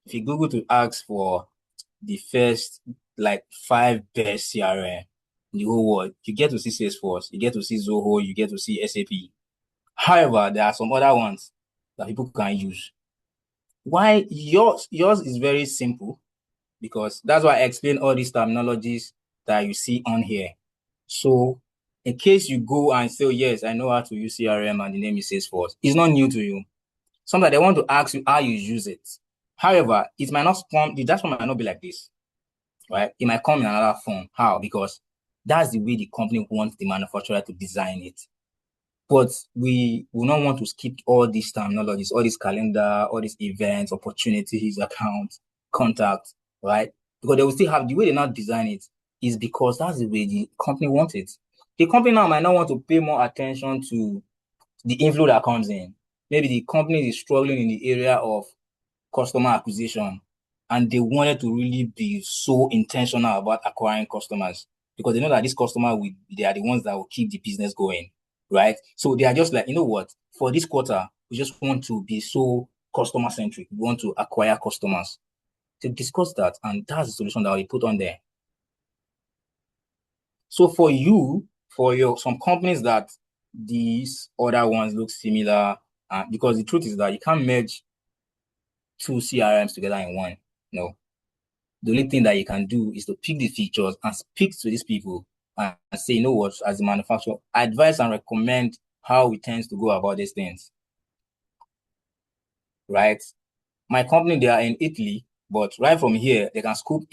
If you Google to ask for the first like 5 best CRM in the whole world, you get to see Salesforce, you get to see Zoho, you get to see SAP. However, there are some other ones that people can use. Why yours is very simple because that's why I explain all these terminologies that you see on here. So in case you go and say, yes, I know how to use CRM and the name is Salesforce, it's not new to you. Sometimes they want to ask you how you use it. However, it might not come, the dashboard might not be like this, right? It might come in another form. How? Because that's the way the company wants the manufacturer to design it. But we will not want to skip all these terminologies, all these calendar, all these events, opportunities, accounts, contacts, right? Because they will still have the way they now design it is because that's the way the company wants it. The company now might not want to pay more attention to the inflow that comes in. Maybe the company is struggling in the area of customer acquisition, and they wanted to really be so intentional about acquiring customers because they know that this customer they are the ones that will keep the business going, right? So they are just like, you know what, for this quarter, we just want to be so customer centric. We want to acquire customers. To discuss that, and that's the solution that we put on there. So for some companies that these other ones look similar, because the truth is that you can't merge two CRMs together in one. No. The only thing that you can do is to pick the features and speak to these people and say, you know what, as a manufacturer, advise and recommend how we tend to go about these things. Right? My company, they are in Italy, but right from here, they can scoop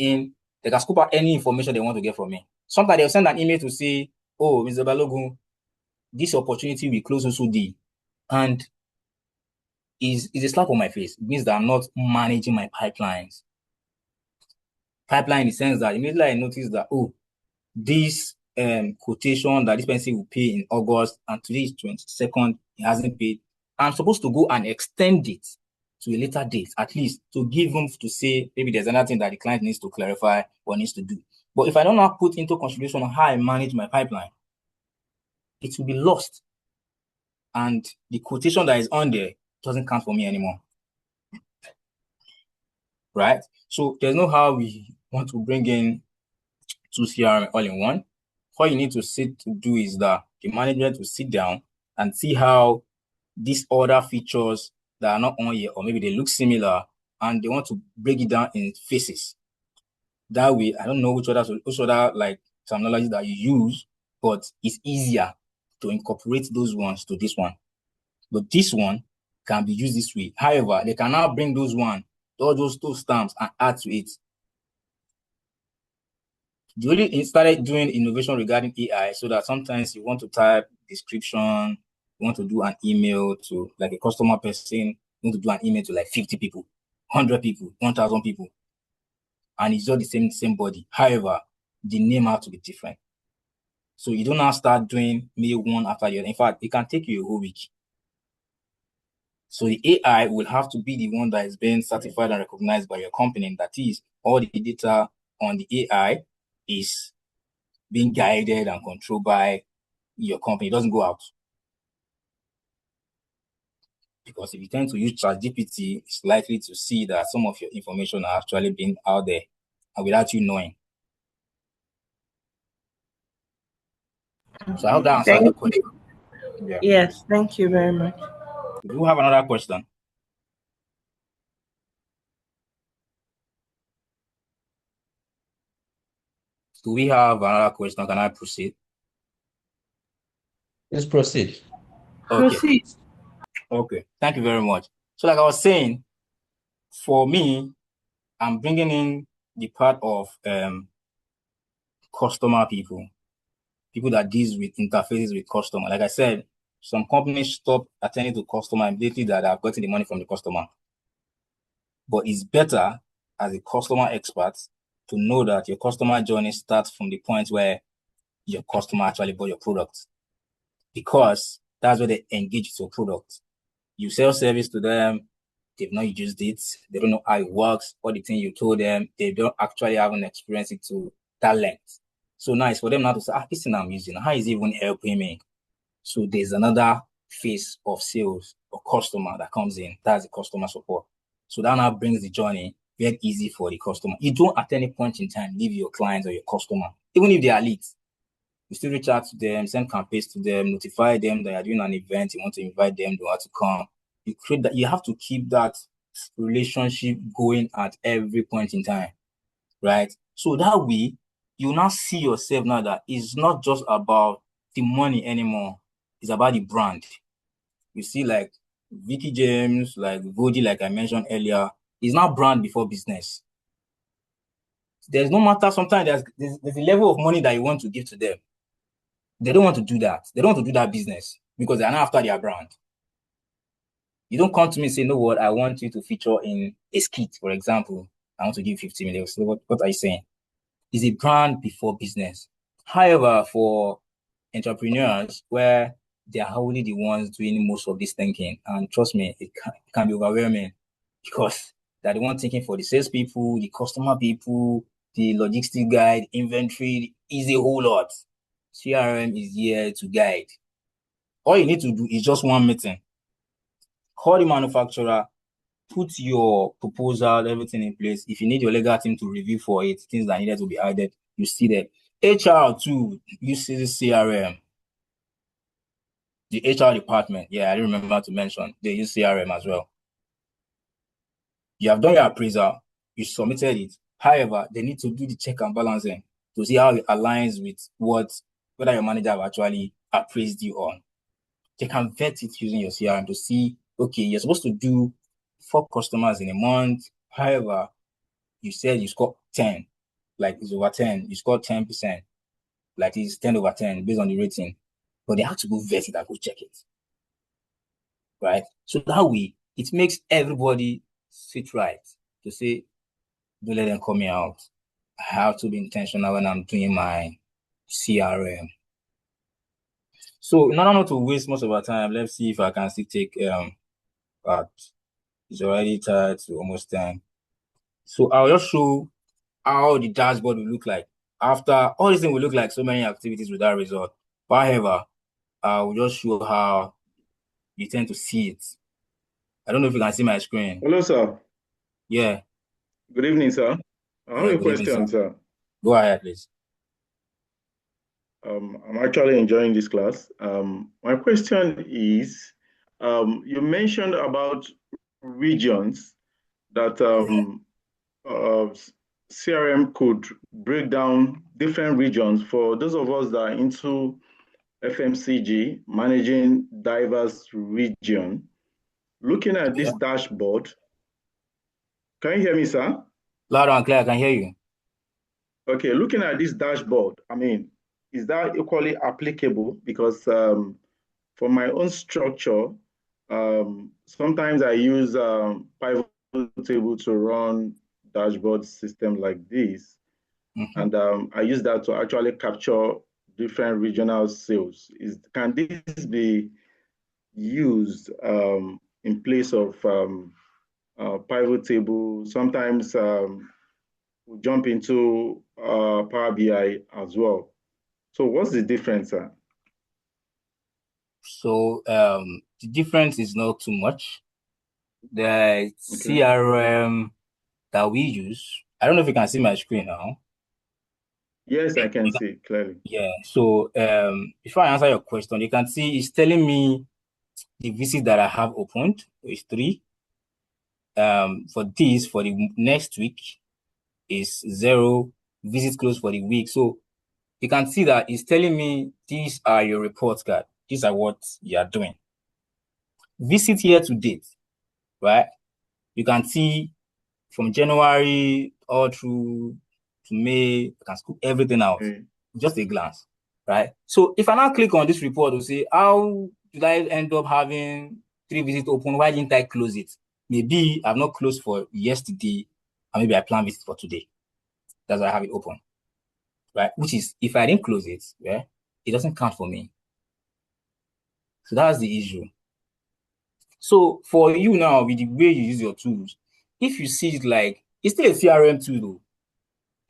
out any information they want to get from me. Sometimes they'll send an email to say, oh, Mr. Balogun, this opportunity will close also D. And is a slap on my face. It means that I'm not managing my pipelines. Pipeline in the sense that immediately I notice that, oh, this quotation that this person will pay in August and today is 22nd, he hasn't paid. I'm supposed to go and extend it to a later date, at least to give room to say maybe there's another thing that the client needs to clarify or needs to do. But if I don't now put into consideration how I manage my pipeline, it will be lost. And the quotation that is on there doesn't count for me anymore. Right? So there's no how we want to bring in two CRM all in one. All you need to do is that the management will sit down and see how these other features that are not on here, or maybe they look similar, and they want to break it down in phases. That way, I don't know which other like terminology that you use, but it's easier to incorporate those ones to this one. But this one can be used this way. However, they can now bring all those two stamps and add to it. They only started doing innovation regarding AI so that sometimes you want to type description, you want to do an email to like a customer person, you want to do an email to like 50 people, 100 people, 1,000 people. And it's all the same body. However, the name has to be different. So you don't now start doing mail one after the other. In fact, it can take you a whole week. So the AI will have to be the one that is being certified and recognized by your company. That is, all the data on the AI is being guided and controlled by your company. It doesn't go out. Because if you tend to use ChatGPT, it's likely to see that some of your information are actually being out there and without you knowing. So I hope that answers the question. Yeah. Yes, thank you very much. Do you have another question? Do we have another question? Can I proceed? Let's proceed. Okay. Proceed. Okay. Thank you very much. So like I was saying, for me, I'm bringing in the part of customer people that deals with interfaces with customer. Like I said, some companies stop attending to customer immediately that have gotten the money from the customer. But it's better as a customer expert to know that your customer journey starts from the point where your customer actually bought your product, because that's where they engage with your product. You sell service to them, they've not used it, they don't know how it works, all the things you told them, they don't actually have an experience it to that length. So now it's for them now to say, this thing I'm using, how is it even helping me? So there's another phase of sales or customer that comes in. That's the customer support. So that now brings the journey very easy for the customer. You don't at any point in time leave your clients or your customer, even if they are leads. You still reach out to them, send campaigns to them, notify them that you're doing an event, you want to invite them, they want to come. You create that. You have to keep that relationship going at every point in time, right? So that way, you now see yourself now that it's not just about the money anymore. It's about the brand. You see, like Vicky James, like Vodi, like I mentioned earlier, is now brand before business. There's no matter, sometimes there's a level of money that you want to give to them. They don't want to do that. They don't want to do that business because they're not after their brand. You don't come to me and say, no, what, I want you to feature in a skit, for example. I want to give 50 million. So what are you saying? Is a brand before business. However, for entrepreneurs where they are only the ones doing most of this thinking, and trust me, it can be overwhelming because they're the one thinking for the sales people, the customer people, the logistic guide, inventory is a whole lot. CRM is here to guide. All you need to do is just one meeting. Call the manufacturer, put your proposal, everything in place. If you need your legal team to review for it, things that needed to be added, you see that. HR too, you see the CRM. The HR department, yeah, I remember to mention, they use CRM as well. You have done your appraisal, you submitted it. However, they need to do the check and balancing to see how it aligns with whether your manager have actually appraised you on. They can vet it using your CRM to see, okay, you're supposed to do 4 customers in a month. However, you said you scored 10, like it's over 10, you scored 10%, like it's 10 over 10 based on the rating. But they have to go vet it and go check it. Right? So that way, it makes everybody sit right to say, don't let them call me out. I have to be intentional when I'm doing my CRM. So in order not to waste most of our time, let's see if I can still take part. It's already tied to almost 10. So I'll just show how the dashboard will look like. After all these things will look like so many activities with that result. However, I will just show how you tend to see it. I don't know if you can see my screen. Hello, sir. Yeah. Good evening, sir. I have a Good evening, question, sir. Go ahead, please. I'm actually enjoying this class. My question is, you mentioned about regions that CRM could break down different regions for those of us that are into FMCG, managing diverse region. Looking at this dashboard, can you hear me, sir? Loud and clear, I can hear you. Okay, looking at this dashboard, I mean, is that equally applicable? Because for my own structure, sometimes I use pivot table to run dashboard system like this. And I use that to actually capture different regional sales. Can this be used in place of pivot table? Sometimes we jump into Power BI as well. So what's the difference, sir? So the difference is not too much. The CRM that we use, I don't know if you can see my screen now. Yes, I can see clearly. Yeah. So before I answer your question, you can see it's telling me the visit that I have opened is 3. For the next week is 0. Visit close for the week. So you can see that it's telling me these are your report card. These are what you are doing. Visit year to date, right? You can see from January all through to May, you can scoop everything out. Just a glance, right? So if I now click on this report to say, how did I end up having 3 visits open? Why didn't I close it? Maybe I've not closed for yesterday, and maybe I plan visit for today. That's why I have it open, right? Which is, if I didn't close it, yeah, it doesn't count for me. So that's the issue. So for you now, with the way you use your tools, if you see it like, it's still a CRM tool though.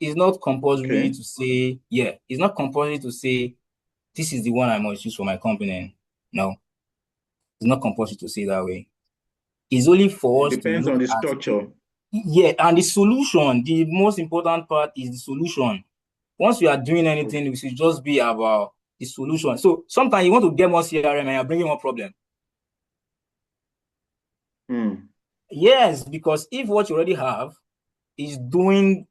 It's not compulsory to say, it's not compulsory to say, this is the one I must use for my company. No, it's not compulsory to say that way. It's only for us to look at. It depends on the structure. Yeah, and the solution, the most important part is the solution. Once you are doing anything, it should just be about the solution. So sometimes you want to get more CRM and you're bringing more problem. Yes, because if what you already have is doing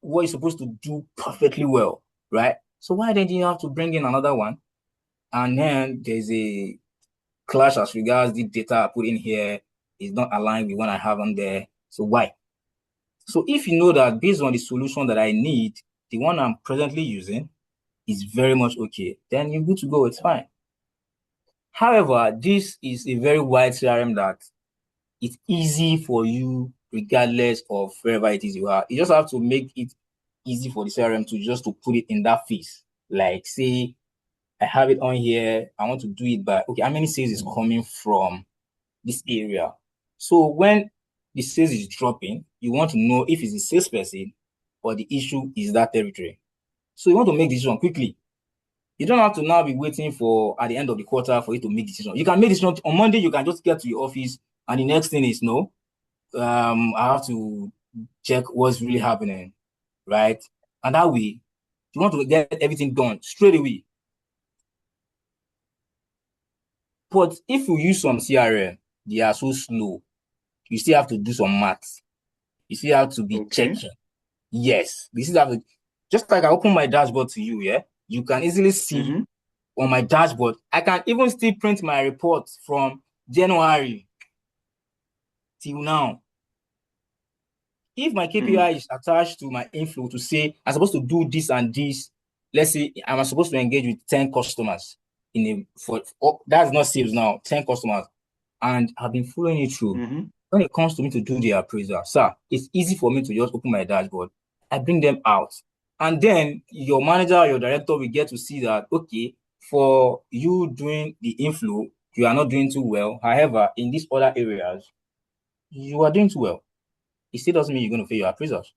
what you're supposed to do perfectly well, right? So why then do you have to bring in another one? And then there's a clash as regards the data I put in here is not aligned with what I have on there. So why? So if you know that based on the solution that I need, the one I'm presently using is very much okay, then you're good to go. It's fine. However, this is a very wide CRM that it's easy for you regardless of wherever it is you are. You just have to make it easy for the CRM to put it in that phase. Like say, I have it on here. I want to do it by, okay, how many sales is coming from this area? So when the sales is dropping, you want to know if it's the salesperson or the issue is that territory. So you want to make decision quickly. You don't have to now be waiting for at the end of the quarter for you to make decision. You can make decision on Monday. You can just get to your office, and the next thing is no. I have to check what's really happening, right? And that way, you want to get everything done straight away. But if you use some CRM, they are so slow. You still have to do some maths. You still have to be checking. Yes, this is just like I open my dashboard to you. Yeah, you can easily see on my dashboard. I can even still print my report from January till now. If my KPI is attached to my inflow to say I'm supposed to do this and this, let's say I'm supposed to engage with 10 customers that's not sales now, 10 customers, and I've been following it through. When it comes to me to do the appraisal, sir, it's easy for me to just open my dashboard. I bring them out, and then your manager, your director will get to see that, okay, for you doing the inflow, you are not doing too well. However, in these other areas, you are doing too well. It still doesn't mean you're going to fail your appraisals.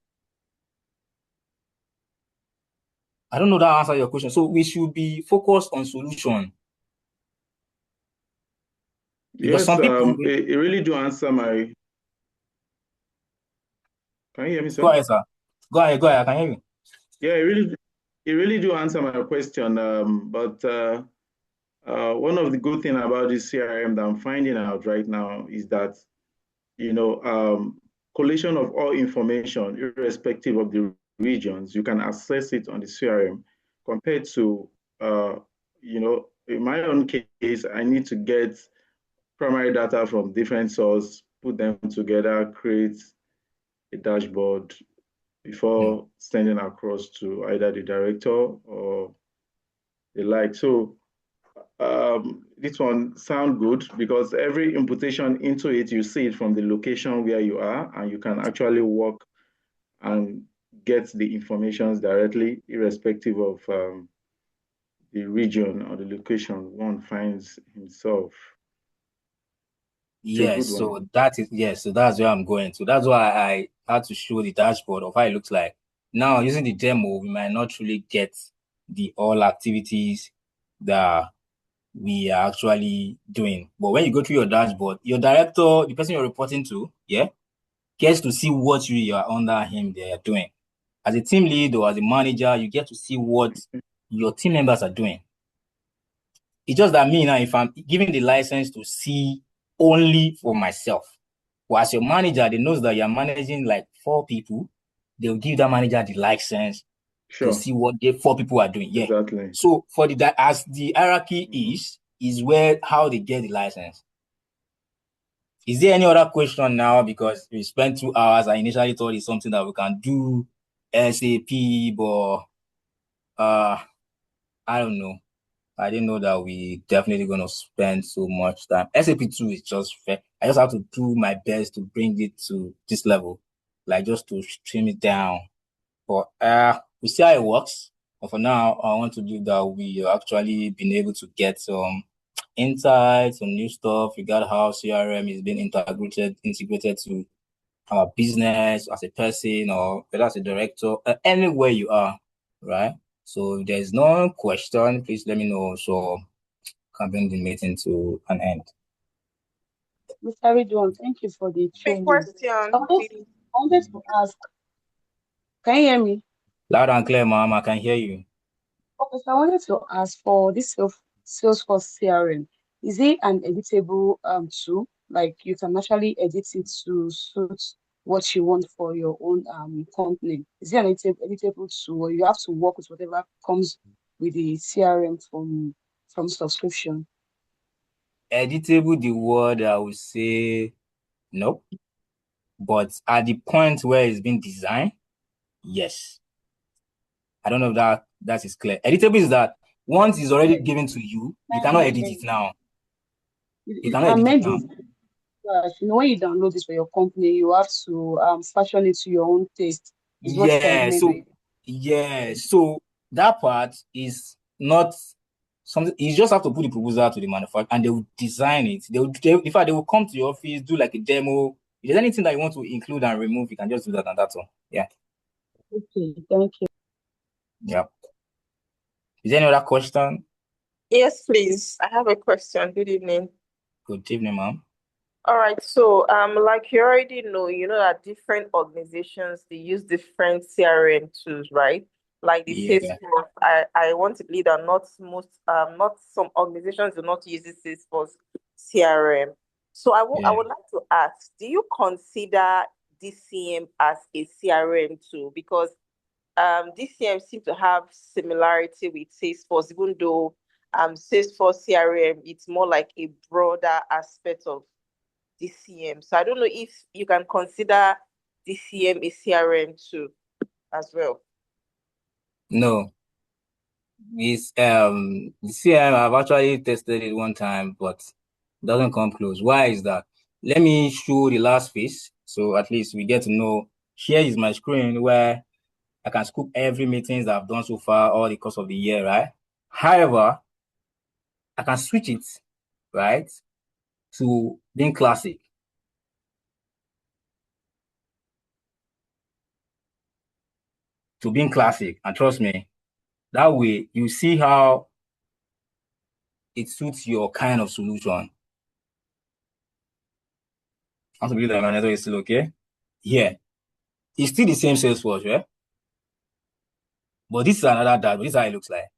I don't know that answer your question. So we should be focused on solution. Because some people it really do answer my. Can you hear me, sir? Go ahead, sir. Go ahead. I can hear you. Yeah, it really do answer my question. But one of the good thing about this CRM that I'm finding out right now is that, collation of all information, irrespective of the regions, you can access it on the CRM compared to, in my own case, I need to get primary data from different sources, put them together, create a dashboard before sending across to either the director or the like. So this one sound good because every imputation into it, you see it from the location where you are, and you can actually work and get the information directly, irrespective of the region or the location one finds himself. Yes, so that's where I'm going to. That's why I had to show the dashboard of how it looks like. Now, using the demo, we might not really get the all activities that we are actually doing. But when you go through your dashboard, your director, the person you're reporting to, gets to see what you are under him they are doing. As a team lead or as a manager, you get to see what your team members are doing. It's just that me now, if I'm given the license to see only for myself, but as your manager, they knows that you're managing like 4 people, they'll give that manager the license to see what the 4 people are doing. Yeah. Exactly. So as the hierarchy is where how they get the license. Is there any other question now? Because we spent 2 hours. I initially thought it's something that we can do SAP, but I don't know. I didn't know that we definitely going to spend so much time. SAP 2 is just fair. I just have to do my best to bring it to this level, like just to trim it down. But we see how it works. But for now, I want to believe that we actually been able to get some insights, some new stuff regarding how CRM is being integrated to our business as a person or whether as a director, anywhere you are, right? So if there's no question, please let me know so I can bring the meeting to an end. Mr. Ridwan, thank you for the training. Question, I wanted to ask, can you hear me? Loud and clear, ma'am, I can hear you. Okay, so I wanted to ask for this Salesforce CRM, is it an editable tool? Like you can actually edit it to suit what you want for your own company? Is it an editable tool, or you have to work with whatever comes with the CRM from subscription? editable, the word I would say no. But at the point where it's been designed, yes. I don't know if that is clear. Editable is that once it's already given to you, you cannot edit it now. You cannot edit it Amend now. it. When you download this for your company, you have to fashion it to your own taste. Is what you can amend. So that part is not something. You just have to put the proposal to the manufacturer, and they will design it. In fact, they will come to your office, do like a demo. If there's anything that you want to include and remove, you can just do that, and that's all. Yeah. Okay, thank you. Yeah. Is there any other question? Yes, please. I have a question. Good evening. Good evening, ma'am. All right. So, like you already know, that different organizations, they use different CRM tools, right? Like the Salesforce. I want to believe that not some organizations do not use the Salesforce CRM. So I would like to ask, do you consider DCM as a CRM tool? Because DCM seem to have similarity with Salesforce, even though Salesforce CRM, it's more like a broader aspect of DCM. So I don't know if you can consider DCM a CRM too as well. No. It's the CRM, I've actually tested it one time, but it doesn't come close. Why is that? Let me show the last phase, so at least we get to know. Here is my screen where I can scoop every meetings that I've done so far, all the course of the year, right? However, I can switch it, right, to being classic. And trust me, that way you see how it suits your kind of solution. I want to believe that my network is still okay. Yeah. It's still the same Salesforce, right? But this is another dashboard. This is how it looks like.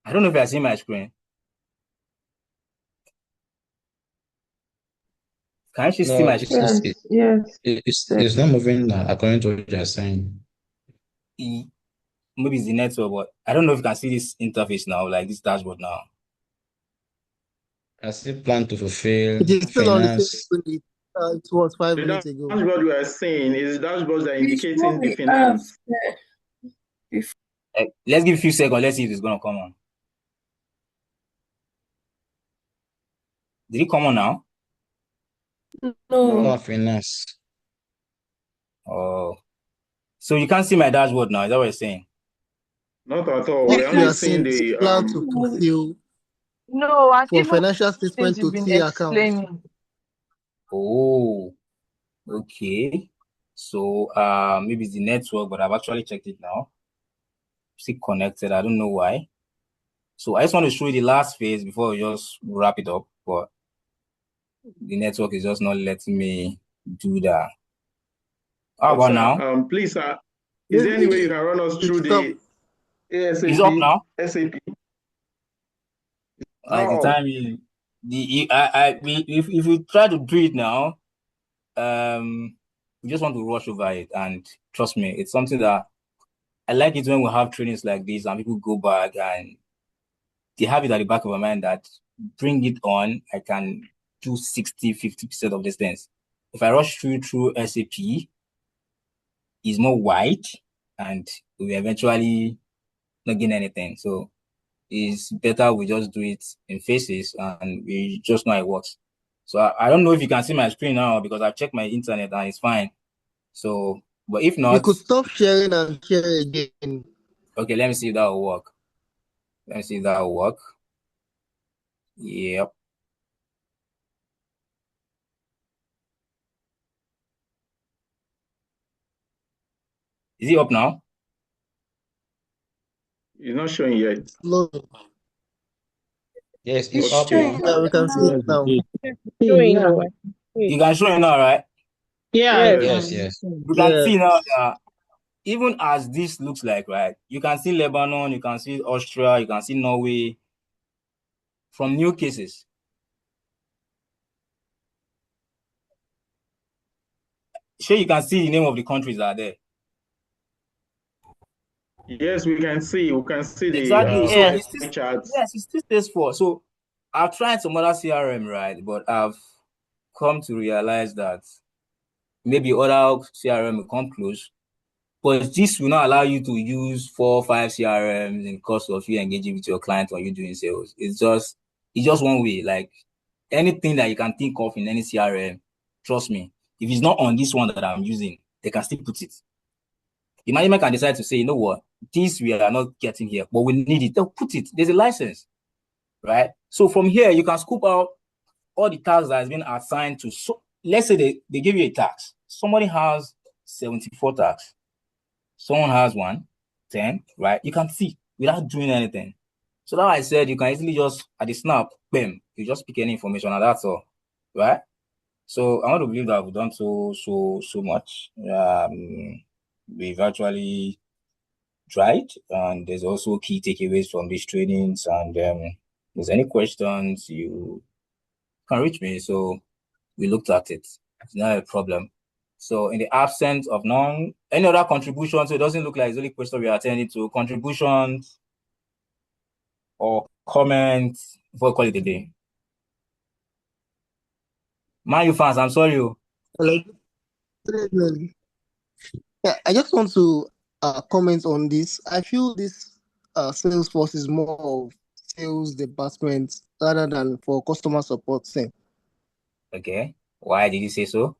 I don't know if you're seeing my screen. Can you see my screen? Yes. It's not moving according to what you're saying. Maybe it's the network, but I don't know if you can see this interface now, like this dashboard now. I still plan to fulfill It is still on the same finance. screen it was 5 minutes The ago. dashboard you are saying is dashboards that are indicating the finance. Let's give a few seconds. Let's see if it's going to come on. Did it come on now? No finance. Oh. So you can't see my dashboard now. Is that what you're saying? Not at all. What We're we only are seeing seeing is the plan to fulfill No, and from even financial things statement you've to been T account. explaining. Oh, okay. So maybe it's the network, but I've actually checked it now. Still connected. I don't know why. So I just want to show you the last phase before we just wrap it up. But the network is just not letting me do that. How about now? Please, sir, is there any way you can run us through the ASAP? It's up now. SAP. Like the time is if we try to do it now, we just want to rush over it. And trust me, it's something that I like it when we have trainings like this and people go back and they have it at the back of my mind that bring it on, I can do 60-50% of these things. If I rush through SAP, it's more wide and we eventually not gain anything. So it's better we just do it in phases and we just know it works. So I don't know if you can see my screen now because I've checked my internet and it's fine. So, but if not, you could stop sharing and share again. Okay, let me see if that will work. Yep. Is it up now? It's not showing yet. Yes, it's up showing. now. Yeah, we can see it now. Showing now. You can show it now, right? Yeah. Yes. You can see now that even as this looks like, right? You can see Lebanon, you can see Austria, you can see Norway from new cases. Sure, you can see the name of the countries that are there. Yes, we can see. We can see the Exactly. So Yes. it's still, charts. yes, it's still SALESFORCE. So I've tried some other CRM, right? But I've come to realize that maybe other CRM will come close, but this will not allow you to use 4 or 5 CRMs in course of you engaging with your client or you doing sales. It's just one way. Like anything that you can think of in any CRM, trust me, if it's not on this one that I'm using, they can still put it. The management can decide to say, you know what, this we are not getting here, but we need it. They'll put it. There's a license, right? So from here, you can scoop out all the tasks that has been assigned to. So let's say they give you a task. Somebody has 74 tasks. Someone has 10, right? You can see without doing anything. So that I said you can easily just at the snap, bam, you just pick any information and that's all, right? So I want to believe that we've done so much. We've actually tried, and there's also key takeaways from these trainings. And if there's any questions, you can reach me. So we looked at it. It's not a problem. So in the absence of any other contributions, so it doesn't look like it's the only question we are attending to. Contributions or comments before we call it a day. Man, you fans, I'm sorry. Hello. Good evening. Yeah, I just want to comment on this. I feel this Salesforce is more of sales department rather than for customer support thing. Okay. Why did you say so?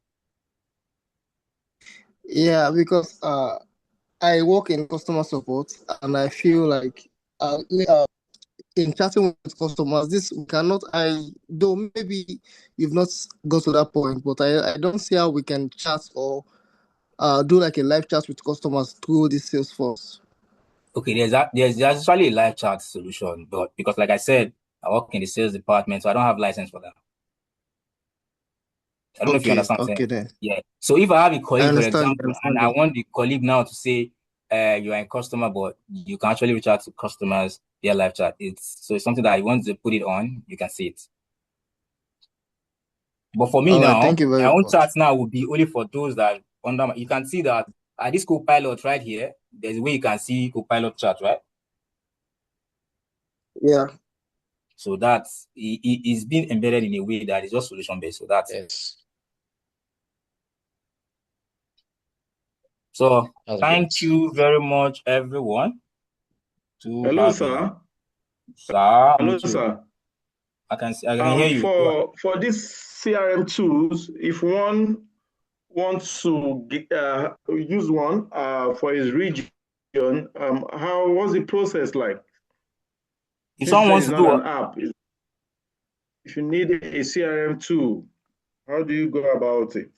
Yeah, because I work in customer support and I feel like in chatting with customers, this we cannot. Though maybe you've not got to that point, but I don't see how we can chat or do like a live chat with customers through this Salesforce. Okay, there's actually a live chat solution, but because like I said, I work in the sales department, so I don't have license for that. I don't know if you Okay, understand what I'm okay saying. then. Yeah. So if I have a I colleague, for understand. example, and I want the colleague now to say, you are a customer, but you can actually reach out to customers via live chat. It's something that you want to put it on, you can see it. But for me All right, now, thank you my very own much. chat now will be only for those that you can see that this Copilot right here, there's a way you can see Copilot chat, right? Yeah. So that's it's been embedded in a way that is just solution based. So that's it. So thank you very much, everyone. Hello, sir. Sir, Hello, sir. I can hear you. For these CRM tools, if one wants to use one for his region, what's the process like? If someone wants to it's do not what? an app, if you need a CRM tool, how do you go about it?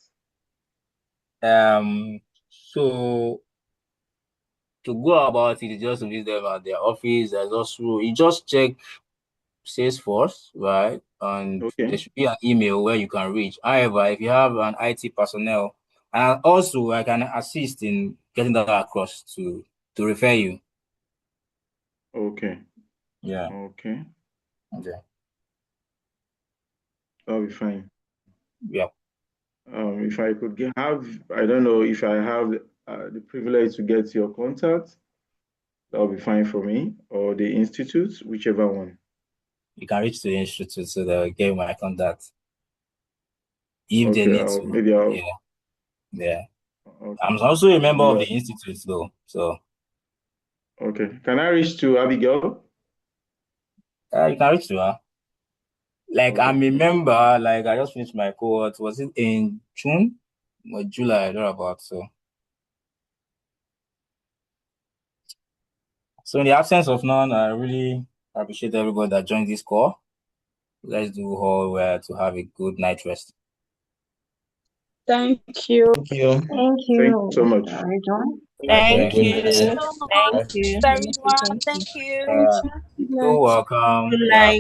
So to go about it is just to visit them at their office. You just check Salesforce, right? And there should be an email where you can reach. However, if you have an IT personnel, and also I can assist in getting that across to refer you. Okay. Yeah. Okay. Okay. That'll be fine. Yeah. If I could I don't know if I have the privilege to get your contact, that'll be fine for me, or the institute, whichever one. You can reach to the institute so they'll get my contact. If they need to. Maybe I'll. Yeah. Yeah. Okay. I'm also a member of the institute though. So okay. Can I reach to Abigail? you can reach to her. Like okay. I'm a member, like I just finished my cohort. Was it in June or July? Thereabout. So in the absence of none, I really appreciate everybody that joined this call. Let's do all well to have a good night rest. Thank you. Thank you. Thank you, Thank you so much. Thank Good you night. so much, everyone. Thank you. You're welcome. Good Yeah. night.